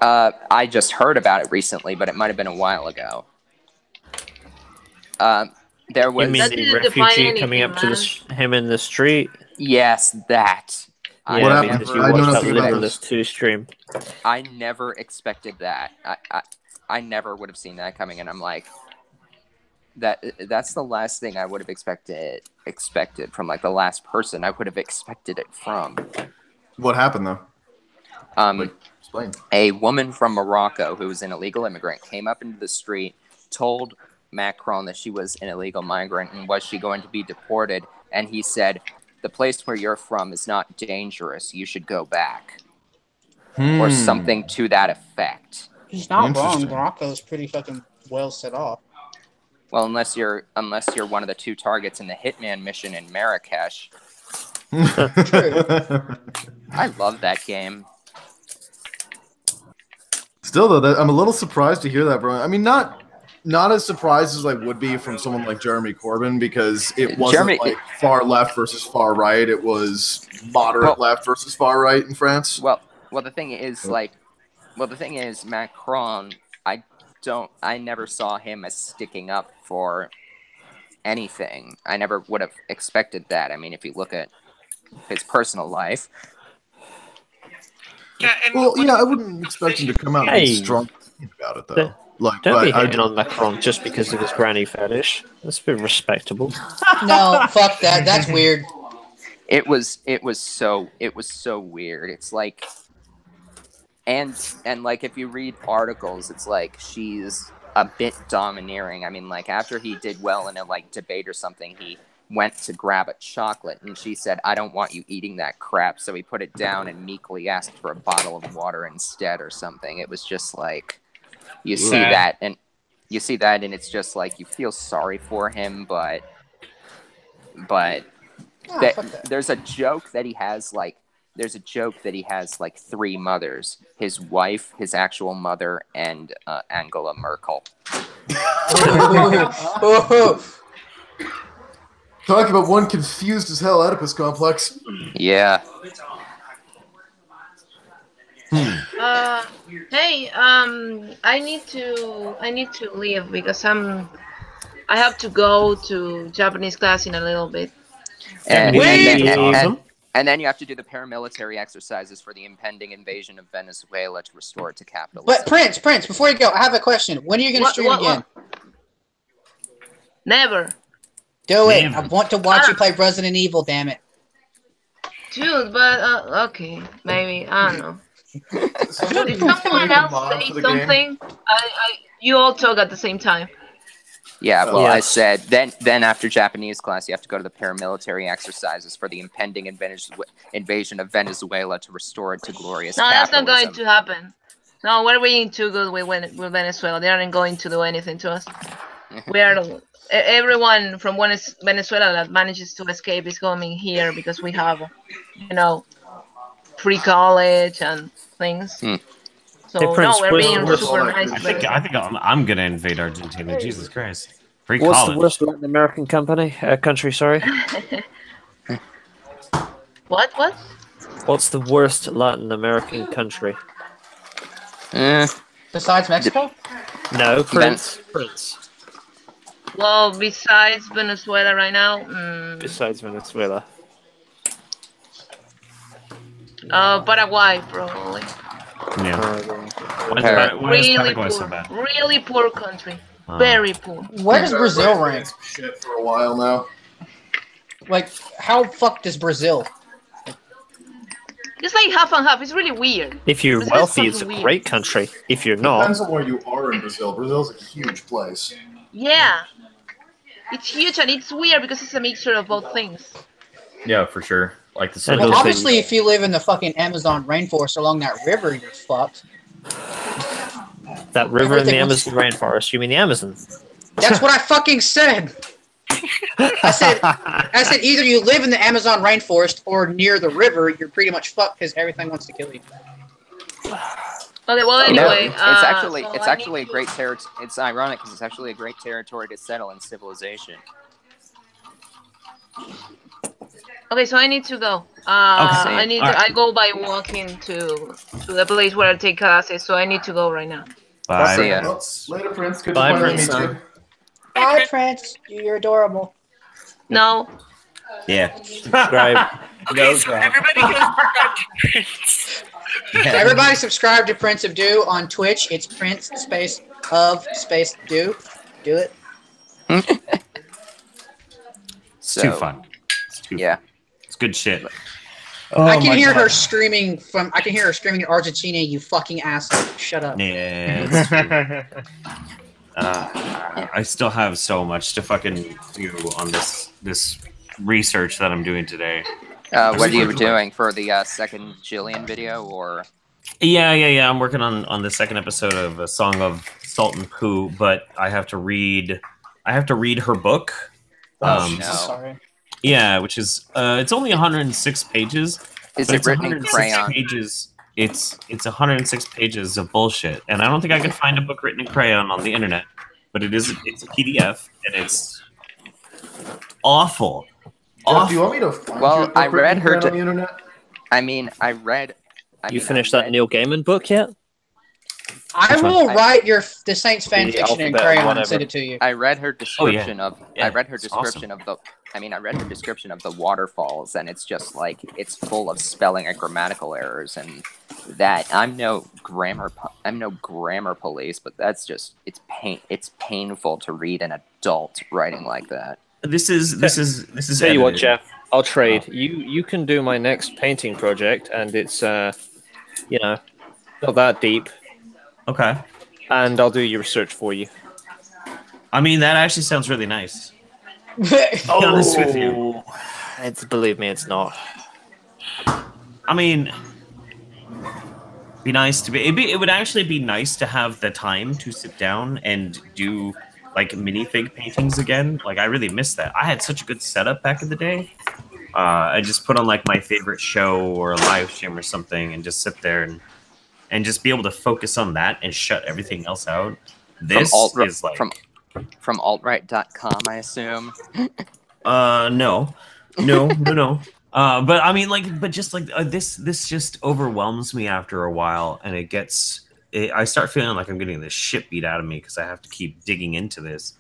I just heard about it recently, but it might have been a while ago. There was You mean That the didn't define refugee coming anything, up to him in the street? yes, that. Yeah, What I happened? mean, did you I know watch that nothing about Limitless 2 stream? I never expected that. I never would have seen that coming, and I'm like, that's the last thing I would have expected from like the last person I would have expected it from. What happened though? Explain. A woman from Morocco who was an illegal immigrant came up into the street, told Macron that she was an illegal migrant and was she going to be deported, and he said, "The place where you're from is not dangerous. You should go back," or something to that effect. He's not wrong. Interesting. Morocco's pretty fucking well set off. Well, unless you're one of the two targets in the Hitman mission in Marrakesh. I love that game. Still though, I'm a little surprised to hear that, bro. I mean, not as surprised as I would be from someone like Jeremy Corbyn, because it wasn't like far left versus far right. It was moderate left versus far right in France. Well, the thing is, Macron. I never saw him as sticking up for anything. I never would have expected that. I mean, if you look at his personal life. Yeah, and Well, yeah, I wouldn't expect him to come out and be strong about it though. Like, Don't be I hating on Macron just because of his granny fetish. That's a bit respectable. No, fuck that. That's weird. It was so weird. It's like, and like if you read articles, it's like she's a bit domineering. I mean, like after he did well in a like debate or something, he went to grab a chocolate and she said, "I don't want you eating that crap." So he put it down and meekly asked for a bottle of water instead or something. It was just like you see that and it's just like you feel sorry for him, but there's a joke that he has like three mothers: his wife, his actual mother, and Angela Merkel. Talk about one confused as hell Oedipus complex. Yeah. Hey, I need to leave because I have to go to Japanese class in a little bit. And then you have to do the paramilitary exercises for the impending invasion of Venezuela to restore it to capitalism. But Prince, before you go, I have a question. When are you going to stream again? Never. Do it. I want to watch you play Resident Evil, damn it. Dude, but, okay, maybe, I don't know. Did someone else say something? You all talk at the same time. Yeah, well, I said, then after Japanese class, you have to go to the paramilitary exercises for the impending invasion of Venezuela to restore it to glorious capitalism. No, that's not going to happen. No, we're being too good with Venezuela. They aren't going to do anything to us. We are... Everyone from Venezuela that manages to escape is coming here because we have, free college and things. So hey, Prince, we're being super nice. I think I'm gonna invade Argentina. Jesus Christ! Free What's college. the worst Latin American country? Sorry. What? What's the worst Latin American country? Besides Mexico? No, Prince. Well, besides Venezuela right now. Besides Venezuela. Paraguay, probably. Yeah. Why is Paraguay so bad? Really poor country. Very poor. Where does Brazil rank? Shit for a while now. Like, how fucked is Brazil? It's like half and half. It's really weird. If you're wealthy, it's a great country. If you're not... Depends on where you are in Brazil. Brazil's a huge place. Yeah. It's huge and it's weird because it's a mixture of both things. Yeah, for sure. Like the well, obviously, if you live in the fucking Amazon rainforest along that river, you're fucked. That river in the Amazon rainforest? You mean the Amazon? That's what I fucking said. I said either you live in the Amazon rainforest or near the river, you're pretty much fucked because everything wants to kill you. Okay, well, anyway, it's actually a great territory. It's ironic because it's actually a great territory to settle in civilization. Okay, so I need to go. I go by walking to the place where I take classes, so I need to go right now. Bye. See ya. Later, Prince. Good Bye, to Prince. meet you. Bye, Prince. You're adorable. No. Yeah. Subscribe. Okay, so everybody go subscribe to Prince. Everybody subscribe to Prince of Do on Twitch. It's Prince Do. Do it. It's too fun. It's too fun. It's good shit. Oh, I can hear her screaming in Argentina, you fucking asshole. Shut up. Yeah. I still have so much to fucking do on this research that I'm doing today. What are you doing for the second Jillian video, or? Yeah. I'm working on the second episode of A Song of Salt and Poo, but I have to read her book. No. Sorry. Yeah, which is it's only 106 pages. Is it written in crayon? Pages. It's 106 pages of bullshit, and I don't think I could find a book written in crayon on the internet. But it's a PDF, and it's awful. Jeff, do you want me to find you a book I read written in her crayon on the internet? You finished that Neil Gaiman book yet? I will write the Saints fan fiction in crayon and send it to you. I read her description of the waterfalls, and it's just like it's full of spelling and grammatical errors, and that I'm no grammar police, but that's just it's painful to read an adult writing like that. This is. Tell you what, Jeff, I'll trade. You can do my next painting project, and it's Not that deep. Okay. And I'll do your research for you. I mean, that actually sounds really nice. To be honest with you. Believe me, it's not. I mean, be nice to be. It would actually be nice to have the time to sit down and do like minifig paintings again. Like I really miss that. I had such a good setup back in the day. I just put on like my favorite show or a live stream or something, and just sit there and just be able to focus on that and shut everything else out. This is like from altright.com, I assume. No. But I mean, like, but just like this just overwhelms me after a while, and I start feeling like I'm getting this shit beat out of me because I have to keep digging into this.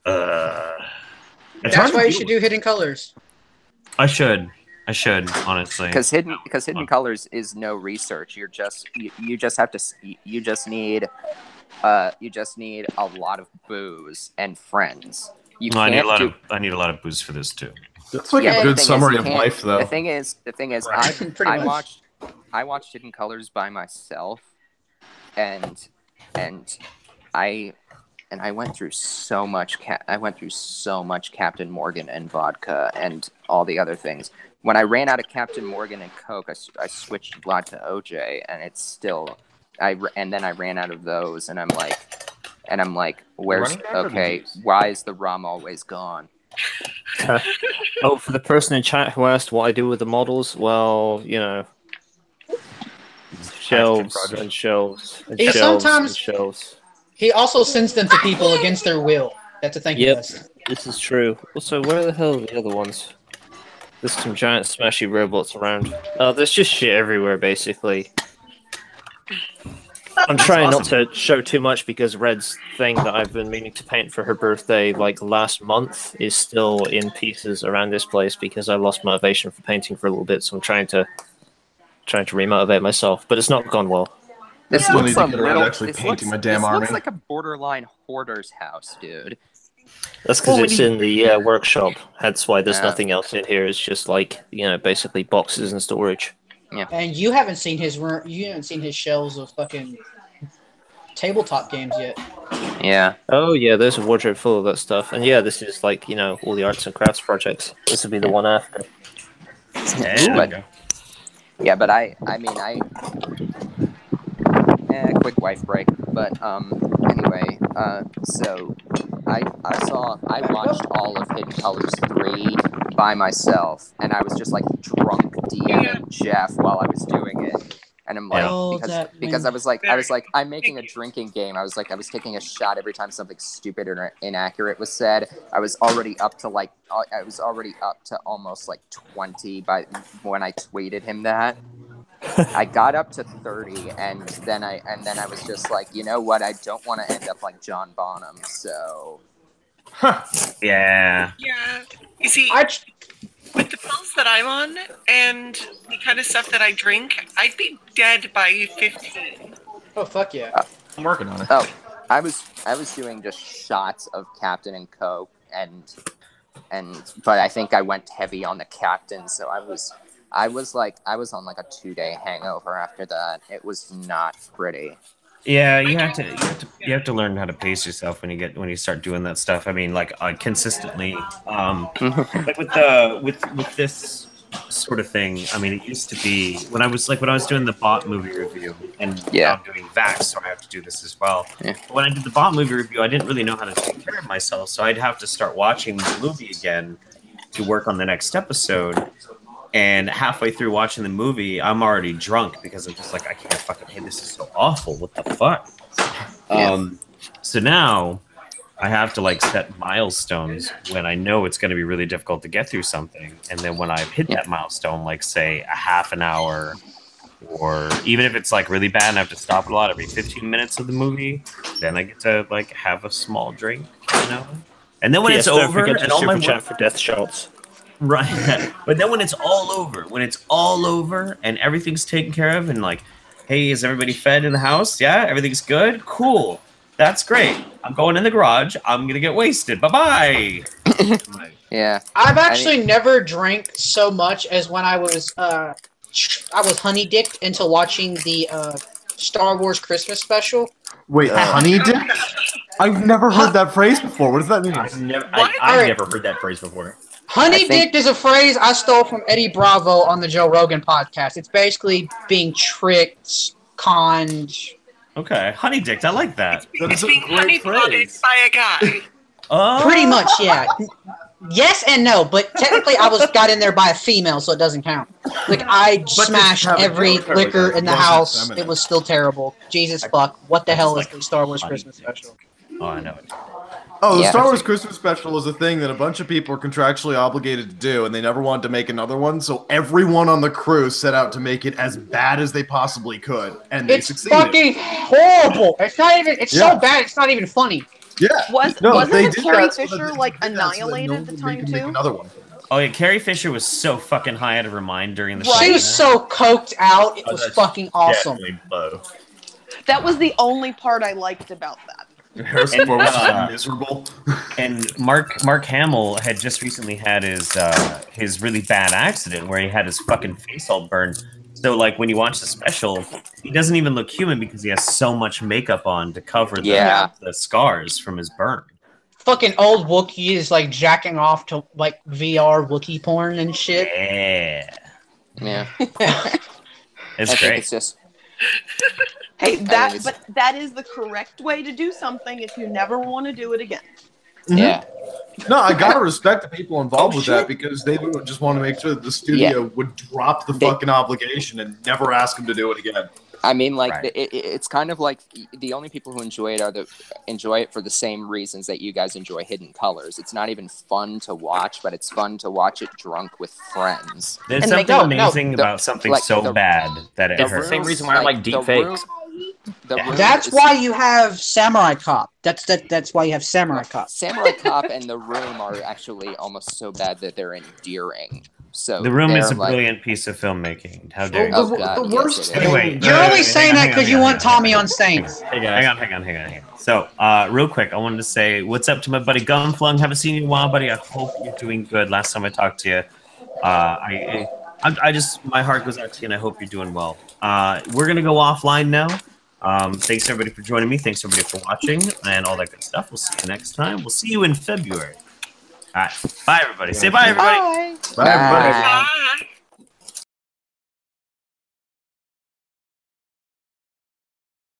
That's why you should do Hidden Colors. I should honestly. Because hidden colors is no research. You just need a lot of booze and friends. I need a lot of booze for this too. That's like a good summary of life, though. The thing is, I watched Hidden Colors by myself, and I went through so much. I went through so much Captain Morgan and vodka and all the other things. When I ran out of Captain Morgan and Coke, I switched to vodka OJ, and it's still. And then I ran out of those, and I'm like, where's why is the rum always gone? Oh, for the person in chat who asked what I do with the models, well, you know, shelves and shelves and shelves and shelves. He also sends them to people against their will. That's a thing he does. This is true. Also, where the hell are the other ones? There's some giant smashy robots around. Oh, there's just shit everywhere, basically. I'm trying not to show too much because Red's thing that I've been meaning to paint for her birthday, like last month, is still in pieces around this place because I lost motivation for painting for a little bit. So I'm trying to remotivate myself, but it's not gone well. This looks like a borderline hoarder's house, dude. That's because it's in the workshop. That's why there's nothing else in here. It's just like, you know, basically boxes and storage. Yeah. And you haven't seen his shelves of fucking tabletop games yet. Yeah. Oh yeah, there's a wardrobe full of that stuff. And yeah, this is like, you know, all the arts and crafts projects. This would be the one after. But I quick wife break. But anyway, so I watched all of Hidden Colors 3 by myself, and I was just like drunk DMing Jeff while I was doing it. And I'm like, because I was like, I'm making a drinking game. I was taking a shot every time something stupid or inaccurate was said. I was already up to almost like 20 by when I tweeted him that. I got up to 30, and then I was just like, you know what? I don't want to end up like John Bonham, so. Yeah. Yeah. You see, with the pills that I'm on and the kind of stuff that I drink, I'd be dead by 15. Oh fuck yeah! I'm working on it. Oh, I was doing just shots of Captain and Coke, but I think I went heavy on the Captain, so I was on like a 2-day hangover after that. It was not pretty. Yeah, you have to learn how to pace yourself when you start doing that stuff. I mean, like consistently. Like with this sort of thing. I mean, it used to be when I was doing the bot movie review, and now I'm doing Vax, so I have to do this as well. Yeah. But when I did the bot movie review, I didn't really know how to take care of myself, so I'd have to start watching the movie again to work on the next episode. And halfway through watching the movie, I'm already drunk because I'm just like, I can't fucking. Hey, this is so awful. What the fuck? Yeah. So now I have to like set milestones when I know it's going to be really difficult to get through something, and then when I've hit that milestone, like say a half an hour, or even if it's like really bad and I have to stop a lot every 15 minutes of the movie, then I get to like have a small drink, you know. And then when it's over, and all my chat for death shots. Right. But then when it's all over and everything's taken care of and like, hey, is everybody fed in the house? Yeah, everything's good? Cool. That's great. I'm going in the garage. I'm going to get wasted. Bye-bye. Yeah. I've actually never drank so much as when I was honey dipped into watching the Star Wars Christmas special. Wait, honey dick? I've never heard that phrase before. What does that mean? I've never heard that phrase before. Honey dipped is a phrase I stole from Eddie Bravo on the Joe Rogan podcast. It's basically being tricked, conned. Okay, honey dicked. I like that. It's being honey potted by a guy. Pretty much, yeah. Yes and no, but technically I got in there by a female, so it doesn't count. Like, I smashed every liquor in the house. It was still terrible. Jesus fuck. What the hell is the Star Wars Christmas special? Oh, I know it. Oh, the Star Wars Christmas special is a thing that a bunch of people are contractually obligated to do, and they never wanted to make another one, so everyone on the crew set out to make it as bad as they possibly could, and they succeeded. It's fucking horrible. It's not even. It's so bad. It's not even funny. Yeah. Wasn't Carrie Fisher like annihilated at the time too? Another one. Oh yeah, Carrie Fisher was so fucking high out of her mind during the show. She was so coked out. It was fucking awesome. That was the only part I liked about that. Harrison Ford was miserable. And Mark Hamill had just recently had his really bad accident where he had his fucking face all burned. So like when you watch the special, he doesn't even look human because he has so much makeup on to cover the scars from his burn. Fucking old Wookiee is like jacking off to like VR Wookiee porn and shit. Yeah. It's great. It's just. Hey, but that is the correct way to do something if you never want to do it again. Yeah. No, I gotta respect the people involved with that because they would just want to make sure that the studio would drop the fucking obligation and never ask them to do it again. I mean, like it's kind of like the only people who enjoy it enjoy it for the same reasons that you guys enjoy Hidden Colors. It's not even fun to watch, but it's fun to watch it drunk with friends. There's something amazing about something so bad that it hurts. It's the same reason why I like deep fakes. That's why you have Samurai Cop. That's why you have Samurai Cop. Samurai Cop and The Room are actually almost so bad that they're endearing. So The Room is a brilliant piece of filmmaking. How dare you? Oh, God, the worst thing. Anyway, You're only saying that because you want Tommy on Saints. Hang on. So, real quick, I wanted to say what's up to my buddy Gunflung. Haven't seen you in a while, buddy. I hope you're doing good. Last time I talked to you, I just my heart goes out to you, and I hope you're doing well. We're gonna go offline now. Thanks everybody for joining me. Thanks everybody for watching and all that good stuff. We'll see you next time. We'll see you in February. All right. Bye, everybody. Say bye, everybody. Bye. Bye, everybody. Bye.